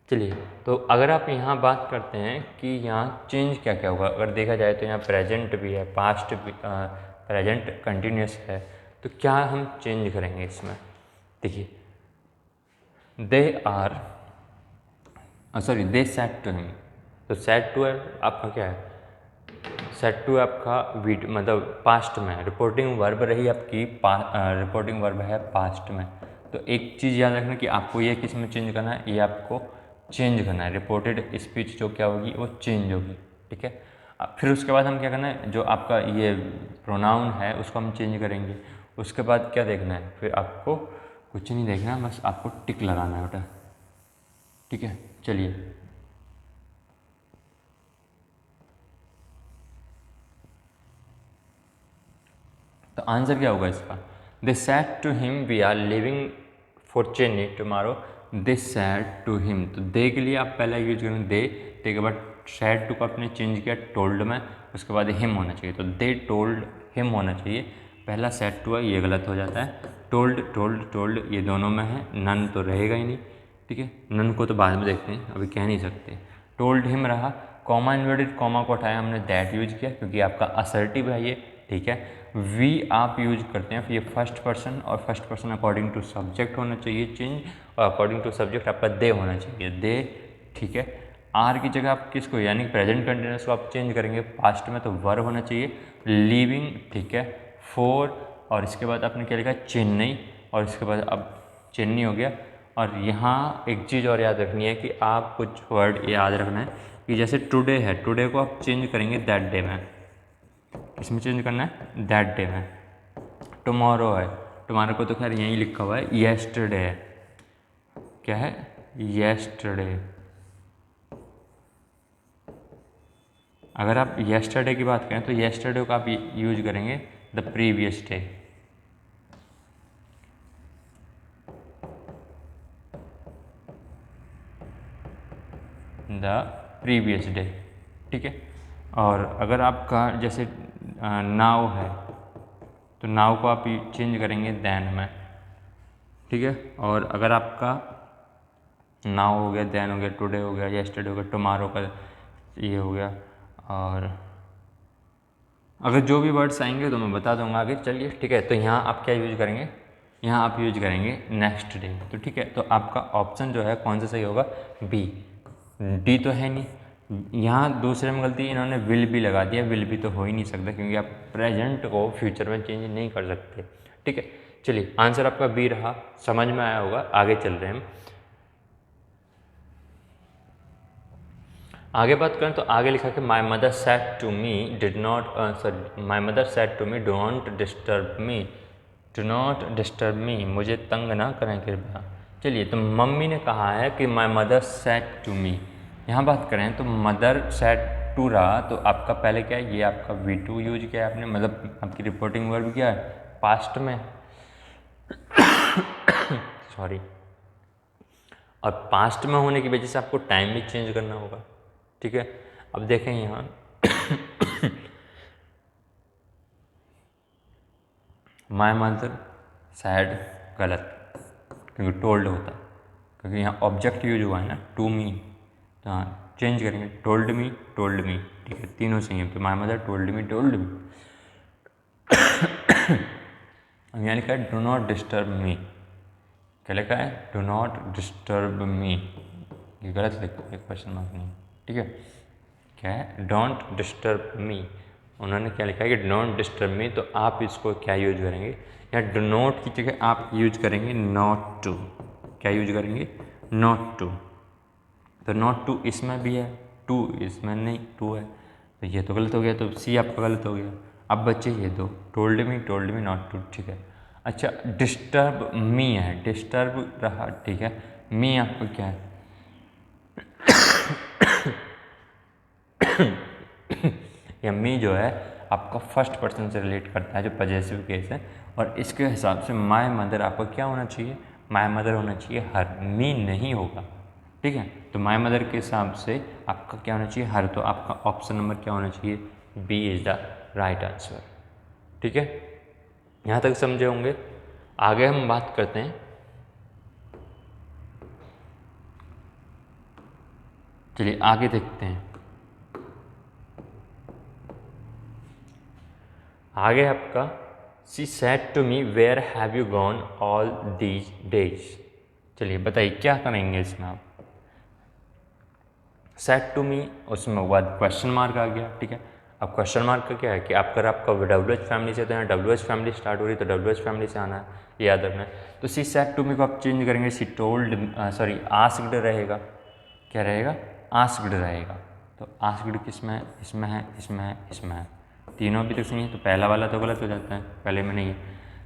चलिए, तो अगर आप यहाँ बात करते हैं कि यहाँ चेंज क्या क्या होगा, अगर देखा जाए तो यहाँ प्रेजेंट भी है, पास्ट भी, प्रेजेंट कंटिन्यूस है, तो क्या हम चेंज करेंगे इसमें, देखिए, they are, sorry they said to him, तो सेड टू है आपका क्या है, सेट टू आपका वीड मतलब पास्ट में, रिपोर्टिंग वर्ब रही आपकी, रिपोर्टिंग वर्ब है पास्ट में। तो एक चीज़ याद रखना कि आपको ये किस में चेंज करना है, ये आपको चेंज करना है, रिपोर्टेड स्पीच जो क्या होगी वो चेंज होगी, ठीक है। फिर उसके बाद हम क्या करना है, जो आपका ये प्रोनाउन है उसको हम चेंज करेंगे। उसके बाद क्या देखना है, फिर आपको कुछ नहीं देखना, बस आपको टिक लगाना है बेटा, ठीक है। चलिए, तो आंसर क्या होगा इसका? They said to him we are living for Chennai tomorrow. They said to him, तो दे के लिए आप पहला यूज करेंगे दे, ठीक है, बट सेड टू को आपने चेंज किया टोल्ड में, उसके बाद हिम होना चाहिए, तो दे टोल्ड हिम होना चाहिए। पहला सेड टू है, ये गलत हो जाता है। टोल्ड टोल्ड टोल्ड ये दोनों में है, नन तो रहेगा ही नहीं, ठीक है, नन को तो बाद में देखते हैं, अभी कह नहीं सकते। टोल्ड हिम रहा, कॉमा इन्वर्टेड कॉमा को उठाया हमने, दैट यूज किया क्योंकि आपका असर्टिव है ये, ठीक है। वी आप यूज करते हैं, ये फर्स्ट पर्सन, और first person according to subject होना चाहिए चेंज, और अकॉर्डिंग टू सब्जेक्ट आपका दे होना चाहिए, दे, ठीक है। आर की जगह आप किसको, यानी प्रेजेंट कंटिन्यूअस को आप चेंज करेंगे पास्ट में, तो वर होना चाहिए, लिविंग, ठीक है, फोर, और इसके बाद आपने क्या लिखा चेन्नई, और इसके बाद अब चेन्नई हो गया। और यहाँ एक चीज़ और याद रखनी है कि आप कुछ वर्ड याद रखना है कि जैसे टुडे है, टुडे को आप चेंज करेंगे दैट डे में, किसमें चेंज करना है, दैट डे में। टुमारो है, टुमारो को तो खैर यहीं लिखा हुआ है, येस्टरडे है, क्या है, येस्टरडे। अगर आप येस्टरडे की बात करें तो येस्टरडे को आप यूज करेंगे the previous day, the previous day, ठीक है। और अगर आपका जैसे नाउ है तो नाउ को आप चेंज करेंगे देन में, ठीक है। और अगर आपका नाउ हो गया, देन हो गया, टुडे हो गया, येस्टरडे हो गया, टुमारो का ये हो गया, और अगर जो भी वर्ड्स आएंगे तो मैं बता दूंगा आगे, चलिए ठीक है। तो यहाँ आप क्या यूज करेंगे, यहाँ आप यूज करेंगे नेक्स्ट डे, तो ठीक है। तो आपका ऑप्शन जो है कौन सा सही होगा, बी, डी तो है नहीं। यहाँ दूसरे में गलती, इन्होंने विल भी लगा दिया, विल भी तो हो ही नहीं सकता क्योंकि आप प्रेजेंट को फ्यूचर में चेंज नहीं कर सकते, ठीक है। चलिए आंसर आपका बी रहा, समझ में आया होगा, आगे चल रहे हैं हम। आगे बात करें तो आगे लिखा कि my mother said to me did not, sorry, my mother said to me don't disturb me, do not disturb me, मुझे तंग ना करें कृपया। चलिए, तो मम्मी ने कहा है कि my mother said to me, यहाँ बात करें तो मदर सेड टू रहा, तो आपका पहले क्या है, ये आपका V2 यूज किया है आपने, मतलब आपकी रिपोर्टिंग वर्ब क्या है, पास्ट में, सॉरी, और पास्ट में होने की वजह से आपको टाइम भी चेंज करना होगा, ठीक है। अब देखें यहाँ माई मदर सैड गलत, क्योंकि टोल्ड होता, क्योंकि यहाँ ऑब्जेक्ट यूज हुआ है ना, टू मी, तो हाँ चेंज करेंगे, टोल्ड मी, ठीक है, तीनों सही है। तो माई मदर टोल्ड मी यहाँ लिखा है डो नॉट डिस्टर्ब मी, क्या लिखा है, डो नॉट डिस्टर्ब मी, ये गलत लिखा है, क्वेश्चन मार्क नहीं, ठीक है। क्या है, डोंट डिस्टर्ब मी, उन्होंने क्या लिखा है कि डोंट डिस्टर्ब मी, तो आप इसको क्या यूज करेंगे, या डो नॉट की जगह आप यूज करेंगे नॉट टू, क्या यूज करेंगे, नॉट टू। तो नॉट टू इसमें भी है, टू इसमें नहीं, टू है, तो ये तो गलत हो गया, तो सी आपका गलत हो गया। अब बच्चे ये दो, टोल्ड मी नॉट टू, ठीक है। अच्छा, डिस्टर्ब मी है, डिस्टर्ब रहा, ठीक है, मी आपका क्या है या मी जो है आपका फर्स्ट पर्सन से रिलेट करता है, जो पॉजेसिव केस है, और इसके हिसाब से माय मदर आपका क्या होना चाहिए, माय मदर होना चाहिए हर, मी नहीं होगा, ठीक है। तो माय मदर के हिसाब से आपका क्या होना चाहिए, हर, तो आपका ऑप्शन नंबर क्या होना चाहिए, B is the right answer, ठीक है। यहाँ तक समझे होंगे। आगे हम बात करते हैं, चलिए आगे देखते हैं। आगे आपका she said to me where have you gone all these days, चलिए बताइए क्या करेंगे इसमें आप, सेड टू मी, उसमें बाद क्वेश्चन मार्क आ गया, ठीक है। अब क्वेश्चन मार्क का क्या है कि अगर आपका WH फैमिली से, तो यहाँ WH फैमिली स्टार्ट हो रही, तो WH फैमिली से आना है, ये याद रखना है। तो सी सेड टू मी को आप चेंज करेंगे, सी टोल्ड, सॉरी आस्क्ड रहेगा, क्या रहेगा, आस्क्ड रहेगा। तो आस्क्ड किस में है, इसमें है, इसमें है, इसमें है, तीनों भी तो सही है, तो पहला वाला तो गलत हो जाता है, पहले में नहीं है।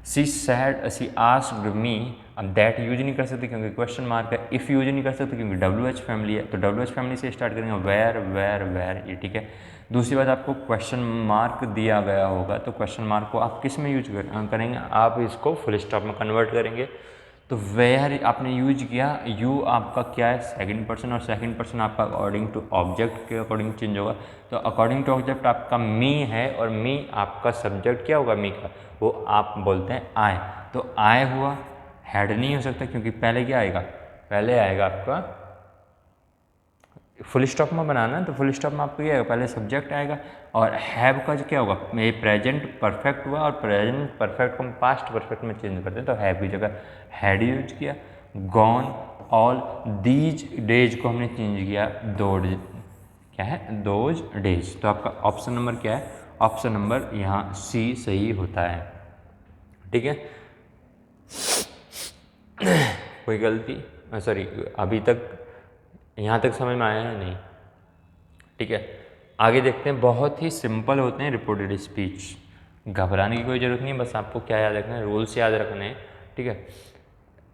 शी आस्क्ड मी, अब दैट यूज नहीं कर सकते क्योंकि क्वेश्चन मार्क है, इफ़ यूज नहीं कर सकते क्योंकि WH फैमिली है, तो WH फैमिली से स्टार्ट करेंगे वेयर ये, ठीक है। दूसरी बात, आपको क्वेश्चन मार्क दिया गया होगा तो क्वेश्चन मार्क को आप किस में यूज करेंगे, आप इसको फुल स्टॉप में कन्वर्ट करेंगे। तो वेयर आपने यूज किया, यू आपका क्या है, सेकंड पर्सन, और सेकंड पर्सन आपका अकॉर्डिंग टू ऑब्जेक्ट के अकॉर्डिंग चेंज होगा। तो अकॉर्डिंग टू ऑब्जेक्ट आपका मी है, और मी आपका सब्जेक्ट क्या होगा मी का, वो आप बोलते हैं आई। तो आई हुआ, हैड नहीं हो सकता क्योंकि पहले क्या आएगा, पहले आएगा आपका फुल स्टॉप में बनाना है, तो फुल स्टॉप में आपको क्या आएगा, पहले सब्जेक्ट आएगा। और हैव का जो क्या होगा, ये प्रेजेंट परफेक्ट हुआ, और प्रेजेंट परफेक्ट को हम पास्ट परफेक्ट में चेंज करते हैं, तो हैव की जगह हैड यूज किया। गॉन, ऑल दीज डेज को हमने चेंज किया क्या है, दोज डेज। तो आपका ऑप्शन नंबर क्या है, ऑप्शन नंबर यहाँ सी सही होता है, ठीक है। कोई गलती, सॉरी, अभी तक यहाँ तक समझ में आया है नहीं, ठीक है। आगे देखते हैं, बहुत ही सिंपल होते हैं रिपोर्टेड स्पीच, घबराने की कोई ज़रूरत नहीं, बस आपको क्या याद रखना है, रूल्स याद रखने हैं, ठीक है।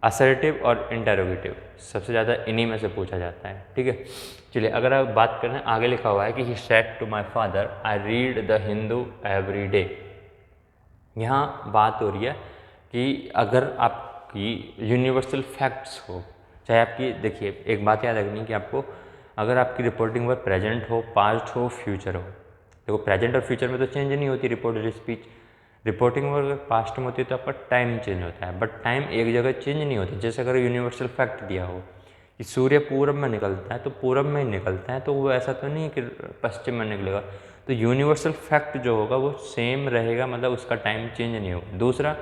असर्टिव और इंटेरोगेटिव सबसे ज़्यादा इन्हीं में से पूछा जाता है, ठीक है। चलिए, अगर आप बात करें, आगे लिखा हुआ है कि he said to my father I read the Hindu every day. यहाँ बात हो रही है कि अगर आपकी यूनिवर्सल फैक्ट्स हो, चाहे आपकी, देखिए एक बात याद रखनी कि आपको, अगर आपकी रिपोर्टिंग वर्ब प्रेजेंट हो, पास्ट हो, फ्यूचर हो, देखो प्रेजेंट और फ्यूचर में तो चेंज नहीं होती reported speech. Reporting verb past में होती है तो आपका टाइम चेंज होता है, बट टाइम एक जगह चेंज नहीं होता। जैसे अगर यूनिवर्सल फैक्ट दिया हो कि सूर्य पूरब में निकलता है तो पूरब में ही निकलता है, तो वो ऐसा तो नहीं है कि पश्चिम में निकलेगा। तो यूनिवर्सल फैक्ट जो होगा वो सेम रहेगा, मतलब उसका टाइम चेंज नहीं होगा। दूसरा,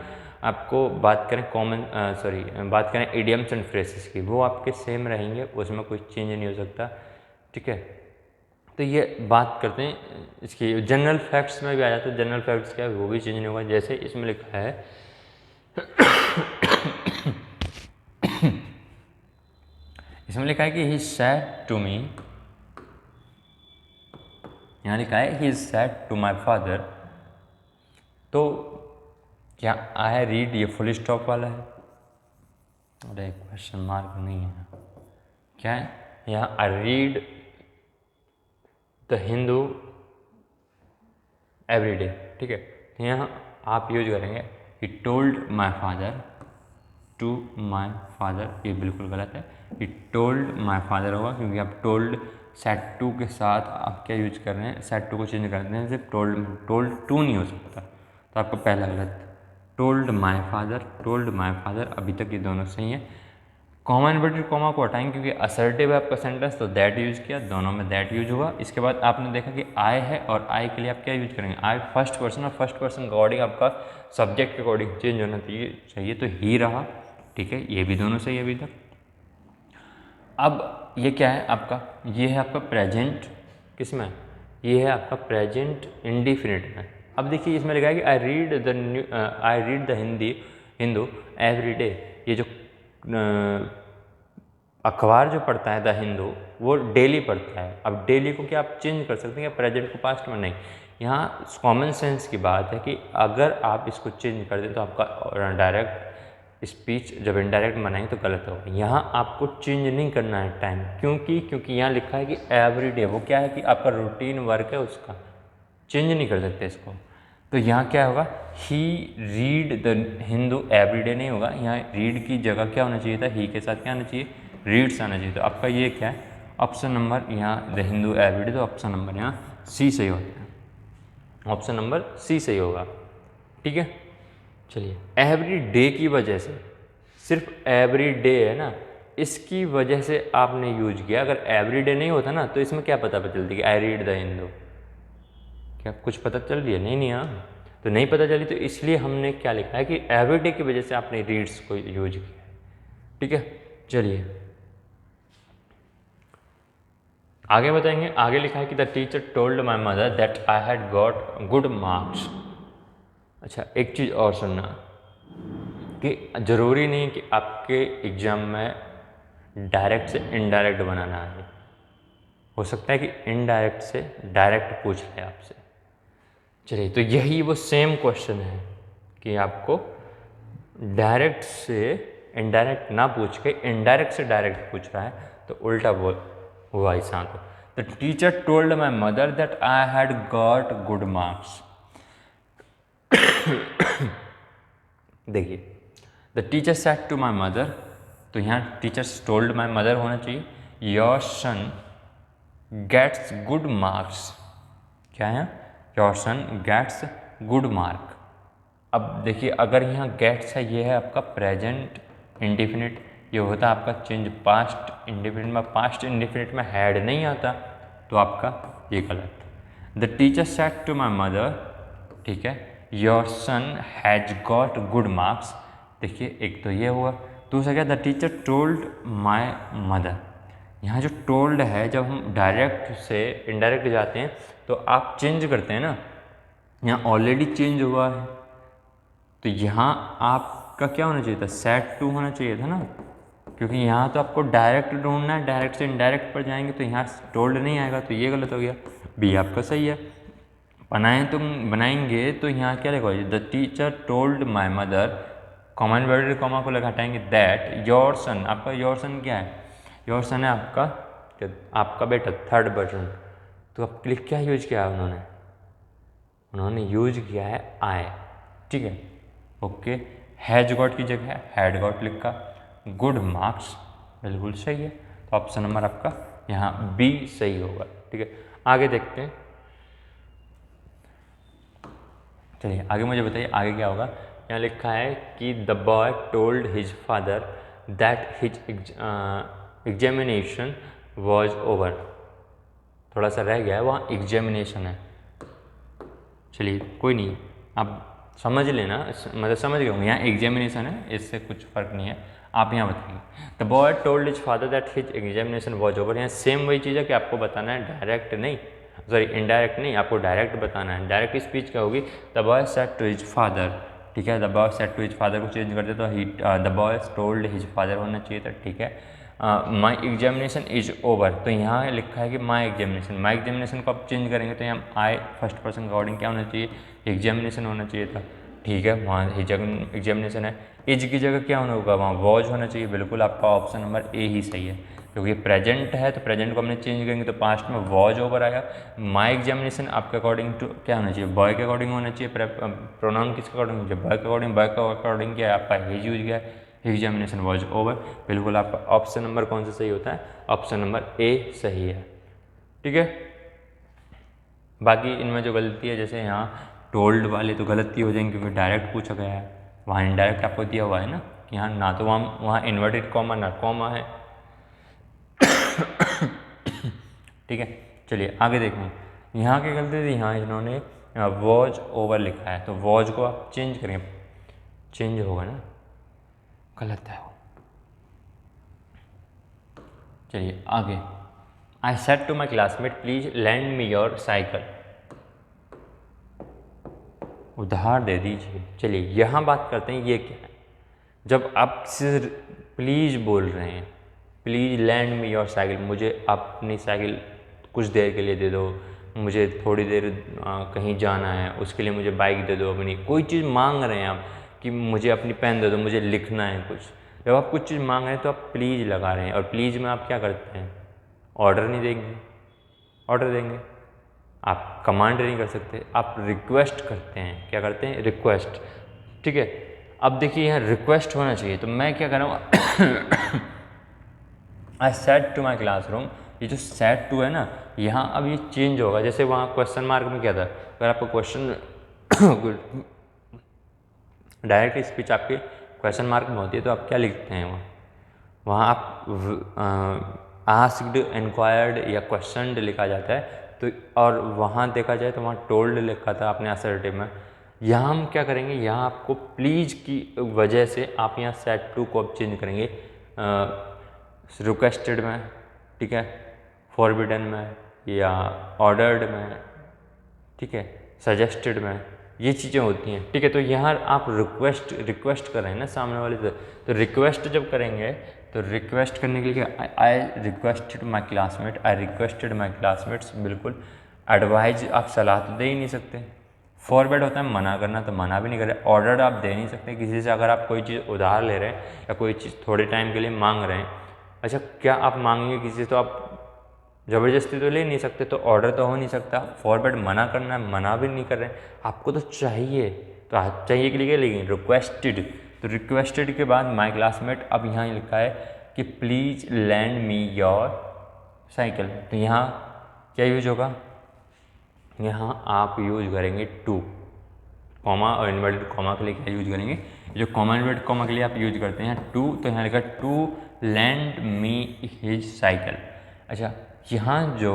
आपको बात करें बात करें इडियम्स एंड फ्रेसेस की, वो आपके सेम रहेंगे, उसमें कोई चेंज नहीं हो सकता, ठीक है। तो ये बात करते हैं इसकी, जनरल फैक्ट्स में भी आ जाता है, जनरल फैक्ट्स क्या है वो भी चेंज नहीं होगा। जैसे इसमें लिखा है इसमें लिखा है कि ही सेड टू मी, यहाँ लिखा है he said to my father, तो क्या आई रीड ये फुल स्टॉप वाला है, अरे क्वेश्चन मार्क नहीं है, क्या है यहाँ, I read the Hindu every day, ठीक है। तो यहाँ आप यूज करेंगे he told my father to my father, ये बिल्कुल गलत है, ही टोल्ड माई फादर होगा क्योंकि आप टोल्ड सेट टू के साथ आप क्या यूज कर रहे हैं, सेट टू को चेंज कर रहे हैं, सिर्फ टोल्ड टू नहीं हो सकता, तो आपका पहला गलत। टोल्ड माई फादर, अभी तक ये दोनों सही हैं। कॉमा इन्वर्टेड कॉमा को हटाएंगे क्योंकि असर्टिव है आपका सेंटेंस, तो दैट यूज किया, दोनों में दैट यूज हुआ। इसके बाद आपने देखा कि आई है, और आई के लिए आप क्या यूज करेंगे, आई फर्स्ट पर्सन, और फर्स्ट पर्सन के अकॉर्डिंग आपका सब्जेक्ट के अकॉर्डिंग चेंज होना चाहिए, तो ही रहा, ठीक है। ये भी दोनों सही है अभी तक। अब ये क्या है आपका, ये है आपका प्रेजेंट, किस में, ये है आपका प्रेजेंट इंडिफिनिट में। अब देखिए इसमें लिखा है कि आई read the Hindu every day, ये जो अखबार जो पढ़ता है द हिंदू वो डेली पढ़ता है। अब डेली को क्या आप चेंज कर सकते हैं क्या, प्रेजेंट को पास्ट में, नहीं। यहाँ कॉमन सेंस की बात है कि अगर आप इसको चेंज कर दें तो आपका डायरेक्ट स्पीच जब इनडायरेक्ट बनाएंगे तो गलत होगा। यहाँ आपको चेंज नहीं करना है टाइम, क्योंकि यहाँ लिखा है कि एवरी डे, वो क्या है कि आपका रूटीन वर्क है, उसका चेंज नहीं कर सकते इसको। तो यहाँ क्या होगा, he read the Hindu every day होगा, यहाँ रीड की जगह क्या होना चाहिए था, ही के साथ क्या आना चाहिए, रीड्स आना चाहिए। तो आपका ये क्या है, ऑप्शन नंबर यहाँ द हिंदू एवरी डे, तो ऑप्शन नंबर यहाँ सी सही होता है, ऑप्शन नंबर सी सही होगा, ठीक है। चलिए, एवरी डे की वजह से, सिर्फ एवरी डे है ना, इसकी वजह से आपने यूज किया। अगर एवरी डे नहीं होता ना तो इसमें क्या पता चलती कि आई रीड द हिंदू, क्या कुछ पता चल रही है, नहीं हाँ, तो नहीं पता चली, तो इसलिए हमने क्या लिखा है कि एवरी डे की वजह से आपने रीड्स को यूज किया है, ठीक है। चलिए आगे बताएंगे, आगे लिखा है कि the teacher told my mother that I had got good marks. अच्छा, एक चीज़ और सुनना कि ज़रूरी नहीं कि आपके एग्ज़ाम में डायरेक्ट से इनडायरेक्ट बनाना है, हो सकता है कि इनडायरेक्ट से डायरेक्ट पूछ ले आपसे। चलिए, तो यही वो सेम क्वेश्चन है कि आपको डायरेक्ट से इनडायरेक्ट ना पूछ के इनडायरेक्ट से डायरेक्ट पूछ रहा है तो उल्टा बोल हुआ इस को। The teacher told my mother that I had got good marks. देखिए, the teacher said to my mother, तो यहाँ टीचर्स टोल्ड माई मदर होना चाहिए। Your son gets good marks, क्या है, your son gets good mark. अब देखिए, अगर यहाँ गेट्स है, ये है आपका प्रेजेंट इंडिफिनिट, ये होता है आपका चेंज पास्ट इंडिफिनिट में। पास्ट इंडिफिनिट में हैड नहीं आता, तो आपका ये गलत। The teacher said to my mother, ठीक है, your son has got good marks. देखिए, एक तो ये हुआ, दूसरा क्या, the teacher told my mother. यहाँ जो टोल्ड है, जब हम डायरेक्ट से इनडायरेक्ट जाते हैं तो आप चेंज करते हैं ना, यहाँ ऑलरेडी चेंज हुआ है, तो यहाँ आपका क्या होना चाहिए था, सेट टू होना चाहिए था ना, क्योंकि यहाँ तो आपको डायरेक्ट ढूंढना है, डायरेक्ट से इनडायरेक्ट पर जाएंगे तो यहाँ टोल्ड नहीं आएगा, तो ये गलत हो गया। बी आपका सही है। बनाएंगे तो यहाँ क्या लिखा है, the teacher told my mother, comma inverted comma को लगा हटाएंगे, दैट योर सन, आपका योर सन क्या है, योर सन है आपका बेटा, थर्ड पर्सन। तो अब क्लिक क्या यूज किया है उन्होंने यूज किया है आई, ठीक है, ओके। हैज गॉट की जगह हैड गॉट लिखा, गुड मार्क्स बिल्कुल सही है, तो ऑप्शन नंबर आपका यहाँ बी सही होगा, ठीक है। आगे देखते हैं, चलिए आगे मुझे बताइए आगे क्या होगा। यहाँ लिखा है कि the boy told his father that his examination was over. थोड़ा सा रह गया है, वहाँ एग्जामिनेशन है, चलिए कोई नहीं, आप समझ लेना, मतलब समझ गए होंगे, यहाँ एग्जामिनेशन है, इससे कुछ फ़र्क नहीं है। आप यहाँ बताइए, the boy told his father that his examination was over. यहाँ सेम वही चीज़ है कि आपको बताना है डायरेक्ट नहीं, सॉरी इनडायरेक्ट नहीं, आपको डायरेक्ट बताना है। डायरेक्ट स्पीच क्या होगी, the boy said to his father, ठीक है, the boy said to his father को चेंज कर दे तो ही the boy told his father होना चाहिए था, ठीक है। माई एग्जामिनेशन इज ओवर, तो यहाँ लिखा है कि माई एग्जामिनेशन को आप चेंज करेंगे तो यहाँ आई फर्स्ट पर्सन अकॉर्डिंग क्या होना चाहिए, एग्जामिनेशन होना चाहिए था, ठीक है, वहाँ एग्जामिनेशन है। इज की जगह क्या होना होगा, वहाँ वॉज होना चाहिए, बिल्कुल आपका ऑप्शन नंबर ए ही सही है, क्योंकि प्रेजेंट है तो प्रेजेंट को हमने चेंज करेंगे तो पास्ट में वॉज ओवर आया। माई एग्जामिनेशन आपके अकॉर्डिंग टू क्या होना चाहिए, बॉय के अकॉर्डिंग होना चाहिए, प्रोनाउन किसके अकॉर्डिंग होना चाहिए, बॉय के अकॉर्डिंग क्या है आपका हिज यूज गया, एग्जामिनेशन वॉज ओवर, बिल्कुल आपका ऑप्शन नंबर कौन सा सही होता है, ऑप्शन नंबर ए सही है, ठीक है। बाकी इनमें जो गलती है, जैसे यहाँ टोल्ड वाले तो गलती हो जाएंगे क्योंकि डायरेक्ट पूछा गया है, वहाँ इनडायरेक्ट आपको दिया हुआ है ना कि यहाँ ना तो वहाँ इन्वर्टेड कॉमा ना कॉमा है, ठीक है। चलिए आगे देखें, यहाँ की गलती थी, यहाँ इन्होंने वॉज ओवर लिखा है, तो वॉज को आप चेंज करेंगे, चेंज होगा ना, गलत है वो। चलिए आगे, I said to my classmate please lend me your cycle, उधार दे दीजिए। चलिए यहाँ बात करते हैं, ये क्या है, जब आप सिर्फ प्लीज़ बोल रहे हैं, please land me your cycle, मुझे अपनी साइकिल कुछ देर के लिए दे दो, मुझे थोड़ी देर कहीं जाना है उसके लिए मुझे बाइक दे दो अपनी, कोई चीज़ मांग रहे हैं आप कि मुझे अपनी पेन दे दो, मुझे लिखना है कुछ, जब आप कुछ चीज़ मांग रहे हैं तो आप प्लीज़ लगा रहे हैं, और प्लीज़ में आप क्या करते हैं, ऑर्डर नहीं देंगे, ऑर्डर देंगे, आप कमांड नहीं कर सकते, आप रिक्वेस्ट करते हैं, क्या करते हैं, रिक्वेस्ट, ठीक है। अब देखिए यहाँ रिक्वेस्ट होना चाहिए, तो मैं क्या करूँगा, I said to my classroom, ये जो सेड टू है ना, यहाँ अब ये चेंज होगा, जैसे वहाँ क्वेश्चन मार्क में क्या था, अगर आपको क्वेश्चन डायरेक्ट स्पीच आपके क्वेश्चन मार्क में होती है तो आप क्या लिखते हैं, वहाँ आप आस्क्ड, इंक्वायर्ड या क्वेश्चनड लिखा जाता है, तो और वहाँ देखा जाए तो वहाँ टोल्ड लिखा था आपने असर्टिव में। यहाँ हम क्या करेंगे, यहाँ आपको प्लीज़ की वजह से आप यहाँ सेड टू को अब चेंज करेंगे रिक्वेस्टेड में, ठीक है, फॉरबिडन में या ऑर्डर्ड में, ठीक है, सजेस्टेड में, ये चीज़ें होती हैं, ठीक है। तो यहाँ आप रिक्वेस्ट कर रहे हैं ना सामने वाले से, तो रिक्वेस्ट जब करेंगे तो रिक्वेस्ट करने के लिए I requested my classmate, I requested my classmates, बिल्कुल एडवाइज आप सलाह तो दे ही नहीं सकते, फॉरवर्ड होता है मना करना, तो मना भी नहीं कर रहे। ऑर्डर आप दे नहीं सकते किसी से, अगर आप कोई चीज़ उधार ले रहे हैं या कोई चीज़ थोड़े टाइम के लिए मांग रहे हैं। अच्छा, क्या आप मांगेंगे किसी से, तो आप ज़बरदस्ती तो ले नहीं सकते, तो ऑर्डर तो हो नहीं सकता। फॉरवर्ड मना करना है, मना भी नहीं कर रहे हैं, आपको तो चाहिए। तो आप चाहिए के लिए क्या लिखेंगे, रिक्वेस्टेड। तो रिक्वेस्टेड के बाद माय क्लासमेट, अब यहाँ लिखा है कि please land me your cycle. तो यहाँ क्या यूज होगा, यहाँ आप यूज करेंगे टू, कॉमा और इन्वर्टेड कॉमा के लिए क्या यूज करेंगे, जो कॉमा इन्वर्टेड कॉमा के लिए आप यूज करते हैं टू, तो यहाँ लिखा to lend me his cycle. अच्छा, यहाँ जो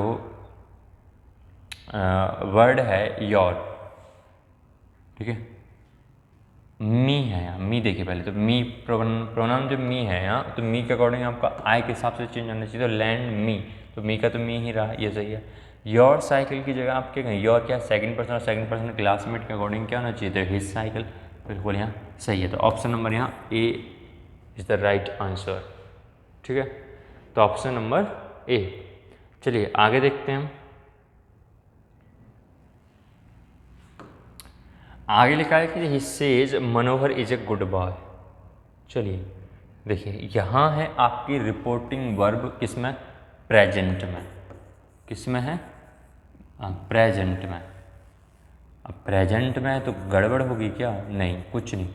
वर्ड है योर, ठीक है, मी है यहाँ, मी देखिए पहले तो मी प्रोनाउन जो मी है यहाँ, तो मी के अकॉर्डिंग आपका आई के हिसाब से चेंज होना चाहिए, तो लैंड मी, तो मी का तो मी ही रहा, ये सही है। योर साइकिल की जगह आप क्या कहें, योर क्या सेकंड पर्सन, और सेकंड पर्सन क्लासमेट के अकॉर्डिंग क्या होना चाहिए, तो हिज साइकिल, बिल्कुल यहाँ सही है। तो ऑप्शन नंबर यहाँ ए इज द राइट आंसर, ठीक है। तो ऑप्शन नंबर ए। चलिए आगे देखते हैं हम। आगे लिखा है कि he says Manohar is a good boy. चलिए देखिए, यहाँ है आपकी रिपोर्टिंग वर्ब किसमें, प्रेजेंट में, किसमें है, प्रेजेंट में। अब प्रेजेंट में तो गड़बड़ होगी क्या, नहीं कुछ नहीं,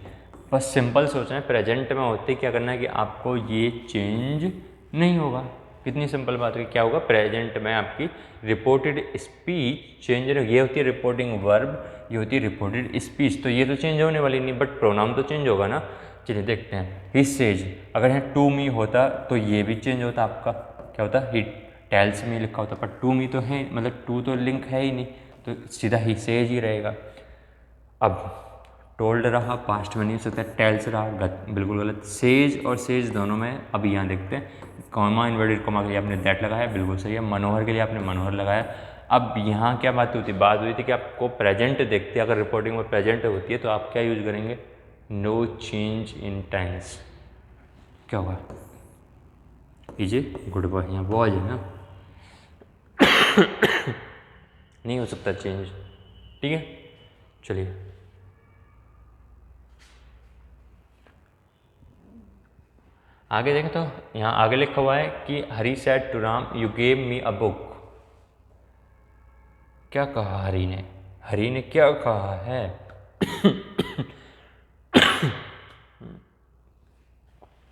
बस सिंपल सोच रहे हैं, प्रेजेंट में होते क्या करना है कि आपको ये चेंज नहीं होगा। कितनी सिंपल बात है, क्या होगा, प्रेजेंट में आपकी रिपोर्टेड स्पीच चेंज, ये होती है रिपोर्टिंग वर्ब, ये होती है रिपोर्टेड स्पीच, तो ये तो चेंज होने वाली नहीं, बट प्रोनाउन तो चेंज होगा ना। चलिए देखते हैं, ही सेज, अगर यहाँ टू मी होता तो ये भी चेंज होता आपका, क्या होता, ही टेल्स मी लिखा होता, पर टू मी तो है, मतलब टू तो लिंक है ही नहीं, तो सीधा ही सेज ही रहेगा। अब टोल्ड रहा, पास्ट में नहीं हो सकता, टेल्स रहा, बिल्कुल गलत। सेज और सेज दोनों में, अब यहाँ देखते हैं, कॉमा इन्वर्टेड कॉमा के लिए आपने दैट लगाया, बिल्कुल सही है। मनोहर के लिए आपने मनोहर लगाया। अब यहाँ क्या बात होती, बात हुई थी कि आपको प्रेजेंट देखते, अगर रिपोर्टिंग में प्रेजेंट होती है तो आप क्या यूज करेंगे, नो चेंज इन टेंस, क्या होगा, इज ए गुड बॉय, यहाँ बॉय है ना, नहीं हो सकता चेंज, ठीक है। चलिए आगे देखें, तो यहाँ आगे लिखा हुआ है कि Hari said to Ram you gave me a book. क्या कहा हरी ने, हरी ने क्या कहा है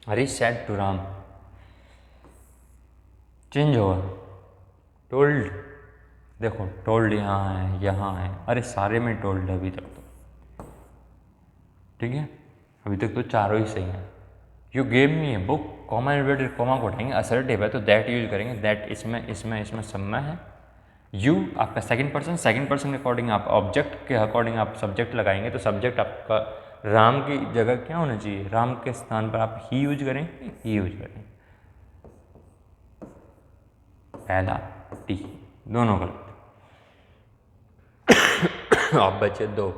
Hari said to Ram, change होगा, टोल्ड, देखो टोल्ड यहाँ है, अरे सारे में टोल्ड है अभी तक तो, ठीक है, अभी तक तो चारों ही सही हैं। You gave me a book, comma inverted comma को उठाएंगे, असर्टिव है तो दैट यूज करेंगे, दैट इसमें सब में है। यू आपका सेकंड पर्सन के अकॉर्डिंग आप ऑब्जेक्ट के अकॉर्डिंग आप सब्जेक्ट लगाएंगे, तो सब्जेक्ट आपका राम की जगह क्या होना चाहिए, राम के स्थान पर आप ही यूज करें, ही यूज करें, पहला टी, दोनों गलत। आप बचे दो,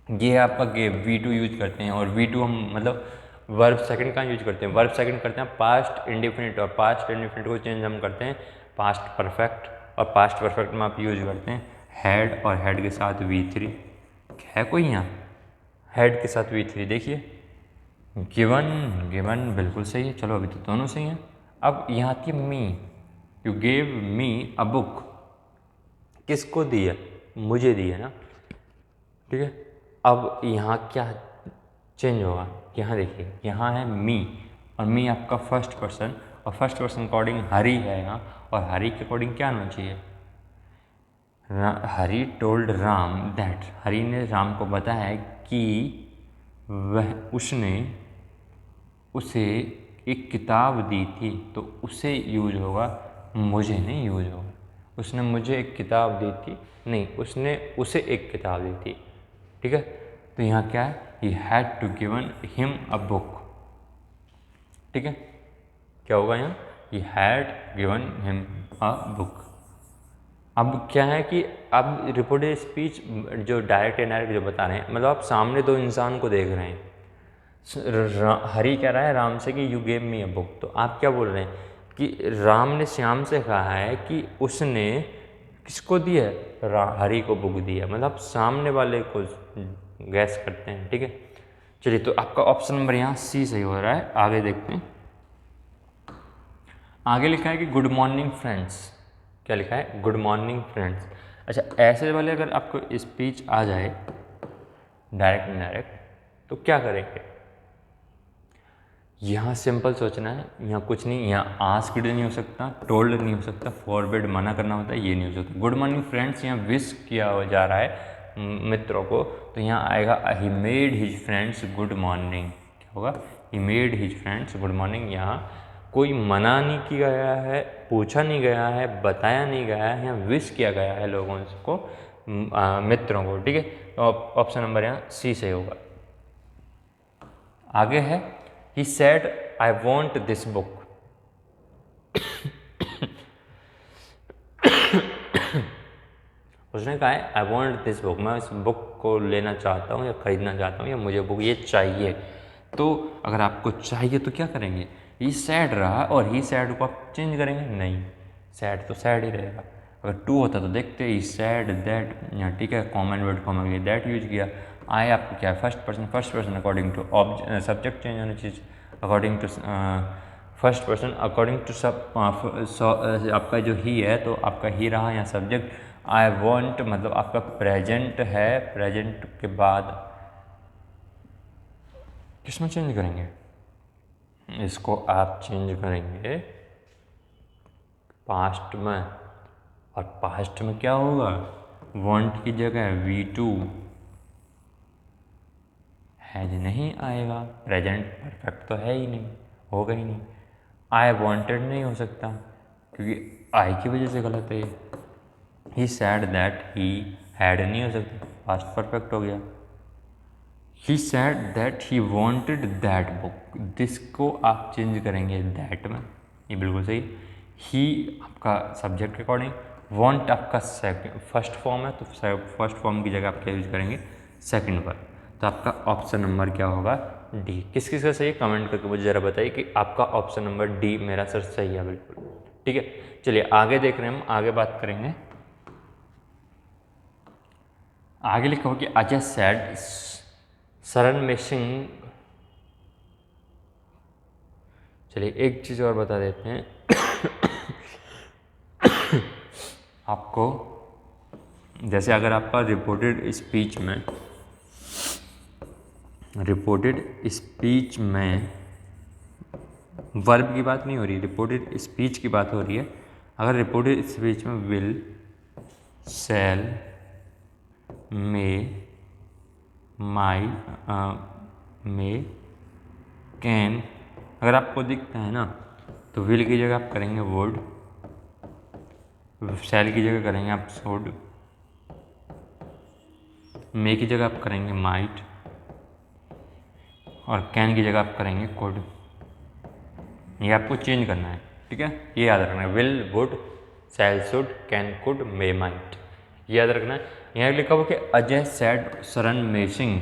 ये आपका गेव V2 यूज करते हैं, और V2 हम मतलब वर्ब सेकंड का यूज करते हैं, वर्ब सेकंड करते हैं पास्ट इंडिफिनिट, और पास्ट इंडिफिनिट को चेंज हम करते हैं पास्ट परफेक्ट, और पास्ट परफेक्ट में आप यूज करते हैं हैड, और हैड के साथ V3 है कोई यहाँ, हैड के साथ V3 देखिए, गिवन बिल्कुल सही है, चलो अभी तो दोनों सही हैं। अब यहाँ आती है me, you gave me a book, किसको दी है, मुझे दी है ना, ठीक है। अब यहाँ क्या चेंज होगा, यहाँ देखिए, यहाँ है मी, और मी आपका फर्स्ट पर्सन, और फर्स्ट पर्सन अकॉर्डिंग हरी है यहाँ, और हरी के अकॉर्डिंग क्या होना चाहिए, हरी टोल्ड राम दैट, हरी ने राम को बताया कि वह उसने उसे एक किताब दी थी, तो उसे यूज होगा, मुझे नहीं यूज होगा। उसने मुझे एक किताब दी थी, नहीं, उसने उसे एक किताब दी थी, ठीक है। तो यहाँ क्या है, he had to given him a book, ठीक है, क्या होगा यहाँ, he had given him a book. अब क्या है कि अब रिपोर्टेड स्पीच जो डायरेक्ट इनडायरेक्ट जो बता रहे हैं, मतलब आप सामने दो इंसान को देख रहे हैं, हरी कह रहा है राम से कि you gave me a book, तो आप क्या बोल रहे हैं कि राम ने श्याम से कहा है कि उसने किसको दी है? हरी को बुक दी है, मतलब सामने वाले को गैस करते हैं। ठीक है, चलिए तो आपका ऑप्शन नंबर यहाँ सी सही हो रहा है। आगे देखते हैं, आगे लिखा है कि गुड मॉर्निंग फ्रेंड्स। क्या लिखा है? Good morning friends. अच्छा, ऐसे वाले अगर आपको स्पीच आ जाए डायरेक्ट इनडायरेक्ट तो क्या करेंगे? यहाँ सिंपल सोचना है, यहाँ कुछ नहीं, यहाँ आस्क्ड नहीं हो सकता, टोल्ड नहीं हो सकता, फॉरवर्ड मना करना होता है, ये नहीं हो सकता। गुड मॉर्निंग फ्रेंड्स यहाँ विश किया जा रहा है मित्रों को, तो यहाँ आएगा he made his friends good morning. क्या होगा? He made his friends good morning. यहाँ कोई मना नहीं किया गया है, पूछा नहीं गया है, बताया नहीं गया है, यहाँ विश किया गया है लोगों को, मित्रों को। ठीक है, तो ऑप्शन नंबर यहाँ सी सही होगा। आगे है He said, I want this book. उसने कहा है I want this book, मैं इस बुक को लेना चाहता हूँ या ख़रीदना चाहता हूँ या मुझे बुक ये चाहिए। तो अगर आपको चाहिए तो क्या करेंगे? He said रहा और he said को आप चेंज करेंगे? नहीं, said तो said ही रहेगा। अगर टू होता तो देखते he said that, यहाँ ठीक है, कॉमन वर्ड कॉमन के लिए that यूज किया। I आपको क्या है? First person according to subject change होनी चाहिए, according to first person, according to सब आपका जो ही है तो आपका ही रहा यहाँ सब्जेक्ट। आई वॉन्ट मतलब आपका प्रेजेंट है, प्रेजेंट के बाद किस में चेंज करेंगे? इसको आप चेंज करेंगे पास्ट में, और पास्ट में क्या होगा? वॉन्ट की जगह V2 हैज नहीं आएगा, प्रेजेंट परफेक्ट तो है ही नहीं, होगा ही नहीं। आई वॉन्टेड नहीं हो सकता क्योंकि आई की वजह से गलत है। He said that he had नहीं हो सकता, पास्ट परफेक्ट हो गया। He said that he wanted that book, this को आप चेंज करेंगे दैट में, ये बिल्कुल सही। ही आपका सब्जेक्ट के अकॉर्डिंग, वॉन्ट आपका फर्स्ट फॉर्म है तो फर्स्ट फॉर्म की जगह आप क्या यूज करेंगे? सेकंड पर। तो आपका ऑप्शन नंबर क्या होगा? डी। किस किस का सही है कमेंट करके मुझे ज़रा बताइए कि आपका ऑप्शन नंबर डी मेरा सर सही है बिल्कुल। ठीक है, चलिए आगे देख रहे हैं, हम आगे बात करेंगे। आगे लिखा हो कि अजय सैड शरण में सिंह। चलिए एक चीज़ और बता देते हैं आपको, जैसे अगर आपका रिपोर्टेड स्पीच में वर्ब की बात नहीं हो रही, रिपोर्टेड स्पीच की बात हो रही है। अगर रिपोर्टेड स्पीच में will, shall, may, my, may, can अगर आपको दिखता है ना तो विल की जगह आप करेंगे वुड, शैल की जगह करेंगे आप शुड, मे की जगह आप करेंगे माइट, और कैन की जगह आप करेंगे कुड। ये आपको चेंज करना है, ठीक है, ये याद रखना है। Will, would, shall, should, can, could, may, might, ये याद रखना है। यहाँ लिखा हुआ कि अजय सैड शरण में सिंह,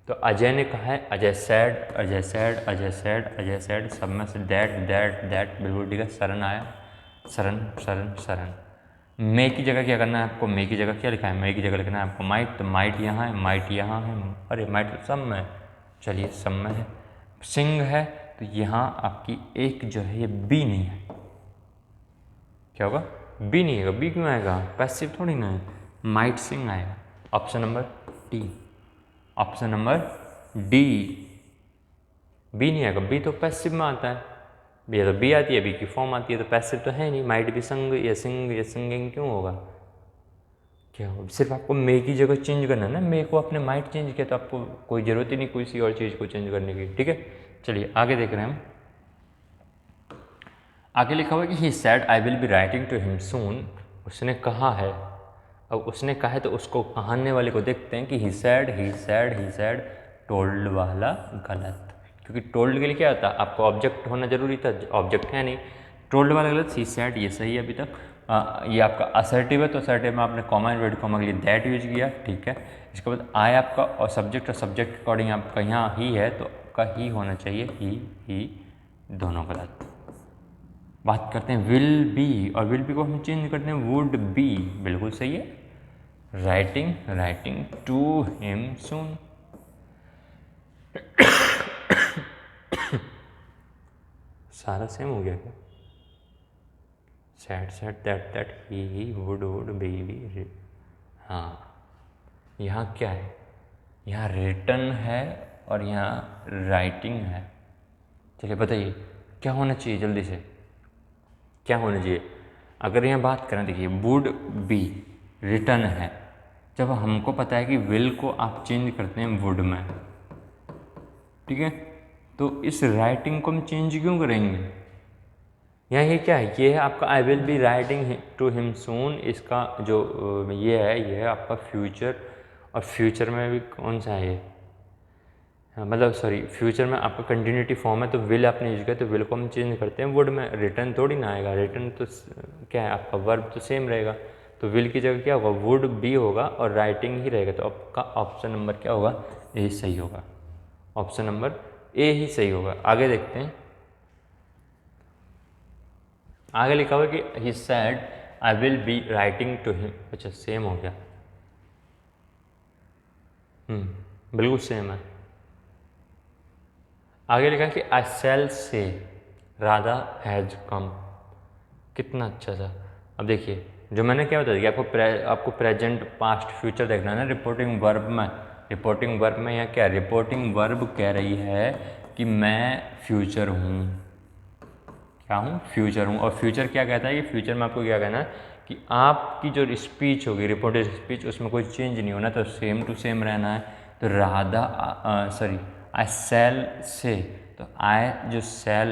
तो अजय ने कहा है Ajay sad, Ajay sad, Ajay sad, Ajay sad, सब में से दैट बिल्कुल ठीक है। शरण आया, शरण शरण शरण। मे की जगह क्या करना है आपको? मे की जगह क्या लिखा है? मे की जगह लिखना है आपको माइट, तो माइट यहाँ है, माइट यहाँ है, अरे माइट तो सब में है, चलिए सब में है। सिंह है तो यहाँ आपकी एक जो है ये बी नहीं है, क्या होगा? बी नहीं आएगा। बी क्यों आएगा? पैसिव थोड़ी ना है, माइट सिंह आएगा। Option number D, option number D, B नहीं आएगा। बी तो पैसिव में आता है, बी तो बी आती है, बी की फॉर्म आती है, तो पैसिव तो है नहीं। माइट भी संग या सिंग या सिंगिंग क्यों होगा? क्या होगा? सिर्फ आपको मे की जगह चेंज करना है ना, मे को आपने माइट चेंज किया तो आपको कोई ज़रूरत ही नहीं कोई सी और चीज़ को चेंज करने की, ठीक है। चलिए आगे देख रहे हैं हम। आगे लिखा हुआ है कि he said I will be writing to him soon, उसने कहा है। अब उसने कहा है तो उसको कहने वाले को देखते हैं कि ही सैड टोल्ड वाला गलत, क्योंकि टोल्ड के लिए क्या होता है? आपको ऑब्जेक्ट होना जरूरी था, ऑब्जेक्ट है नहीं। टोल्ड वाला गलत, ही सैड ये सही है अभी तक। ये आपका असर्टिव है तो असर्टिव में आपने कॉमा इन्वर्टेड कॉमा के लिए दैट यूज किया, ठीक है। इसके बाद आय आपका और सब्जेक्ट के अकॉर्डिंग आपका यहाँ ही है तो आपका ही होना चाहिए, ही दोनों गलत। बात करते हैं विल बी, और विल बी को हम चेंज करते हैं वुड बी। बिल्कुल सही है। राइटिंग टू हिम सून। सारा सेम हो गया क्या? Said that he would be. हाँ, यहाँ क्या है? यहाँ रिटन है और यहाँ राइटिंग है। चलिए बताइए क्या होना चाहिए जल्दी से, क्या होना चाहिए? अगर यहाँ बात करें, देखिए वुड बी रिटन है, जब हमको पता है कि विल को आप चेंज करते हैं वुड में, ठीक है, तो इस राइटिंग को हम चेंज क्यों करेंगे? यहाँ ये क्या है? ये है आपका I will be writing to him soon. इसका जो ये है आपका फ्यूचर, और फ्यूचर में भी कौन सा है ये? हाँ, मतलब सॉरी, फ्यूचर में आपका कंटिन्यूटी फॉर्म है, तो विल आपने यूज किया, तो विल को हम चेंज करते हैं वुड में। रिटर्न थोड़ी ना आएगा, रिटर्न तो क्या है आपका वर्ब तो सेम रहेगा, तो विल की जगह क्या होगा? वुड बी होगा और राइटिंग ही रहेगा। तो आपका ऑप्शन नंबर क्या होगा? ए सही होगा। ऑप्शन नंबर ए ही सही होगा। आगे देखते हैं, आगे लिखा हुआ कि he said I will be writing to him. अच्छा सेम हो गया, बिल्कुल सेम है। आगे लिखा कि आई सेल से राधा हैज कम। कितना अच्छा था। अब देखिए जो मैंने क्या बता दिया आपको प्रेजेंट पास्ट फ्यूचर देखना है ना रिपोर्टिंग वर्ब में। रिपोर्टिंग वर्ब में या क्या, रिपोर्टिंग वर्ब कह रही है कि मैं फ्यूचर हूँ। क्या हूँ? फ्यूचर हूँ। और फ्यूचर क्या कहता है कि फ्यूचर में आपको क्या कहना है कि आपकी जो स्पीच होगी, रिपोर्टेड स्पीच, उसमें कोई चेंज नहीं होना, तो सेम टू सेम रहना है। तो राधा सॉरी आई सेल से, तो आई जो सेल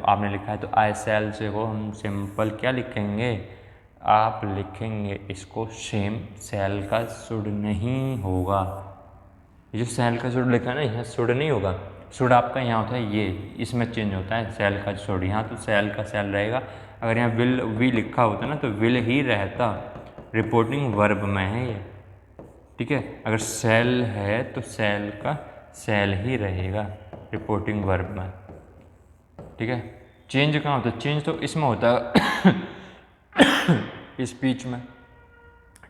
आपने लिखा है, तो आई सेल से को हम सिंपल क्या लिखेंगे? आप लिखेंगे इसको सेम, सेल का शुड नहीं होगा। ये जो सेल का शुड लिखा है ना, यहाँ शुड नहीं होगा। शुड आपका यहाँ होता है ये, इसमें चेंज होता है सेल का शुड। यहाँ तो सेल का सेल रहेगा। अगर यहाँ विल वी लिखा होता ना, तो विल ही रहता। रिपोर्टिंग वर्ब में है ये, ठीक है। अगर सेल है तो सेल का सेल ही रहेगा रिपोर्टिंग वर्ब में, ठीक है। चेंज कहाँ होता है? चेंज तो इसमें होता है स्पीच में,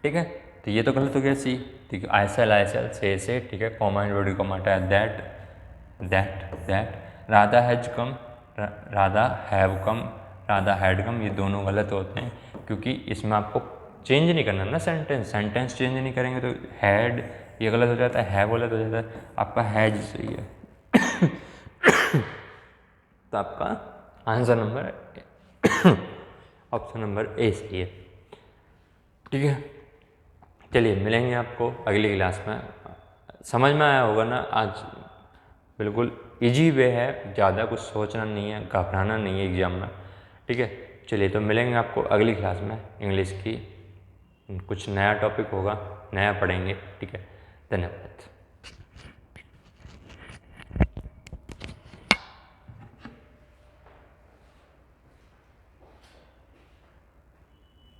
ठीक है। तो ये तो गलत हो गया सी, ठीक है। आई सेल से, ठीक है, कॉमा एंड कॉमा हटा that Radha has come, Radha have come, Radha had come, ये दोनों गलत होते हैं, क्योंकि इसमें आपको चेंज नहीं करना ना सेंटेंस चेंज नहीं करेंगे तो हैड ये गलत हो जाता है, हैव गलत हो जाता है, आपका हैज सही है। तो आपका answer number option number A सही है, ठीक है। चलिए मिलेंगे आपको अगली क्लास में। समझ में आया होगा ना आज? बिल्कुल इजी वे है, ज़्यादा कुछ सोचना नहीं है, घबराना नहीं है एग्ज़ाम में, ठीक है। चलिए तो मिलेंगे आपको अगली क्लास में। इंग्लिश की कुछ नया टॉपिक होगा, नया पढ़ेंगे, ठीक है। धन्यवाद।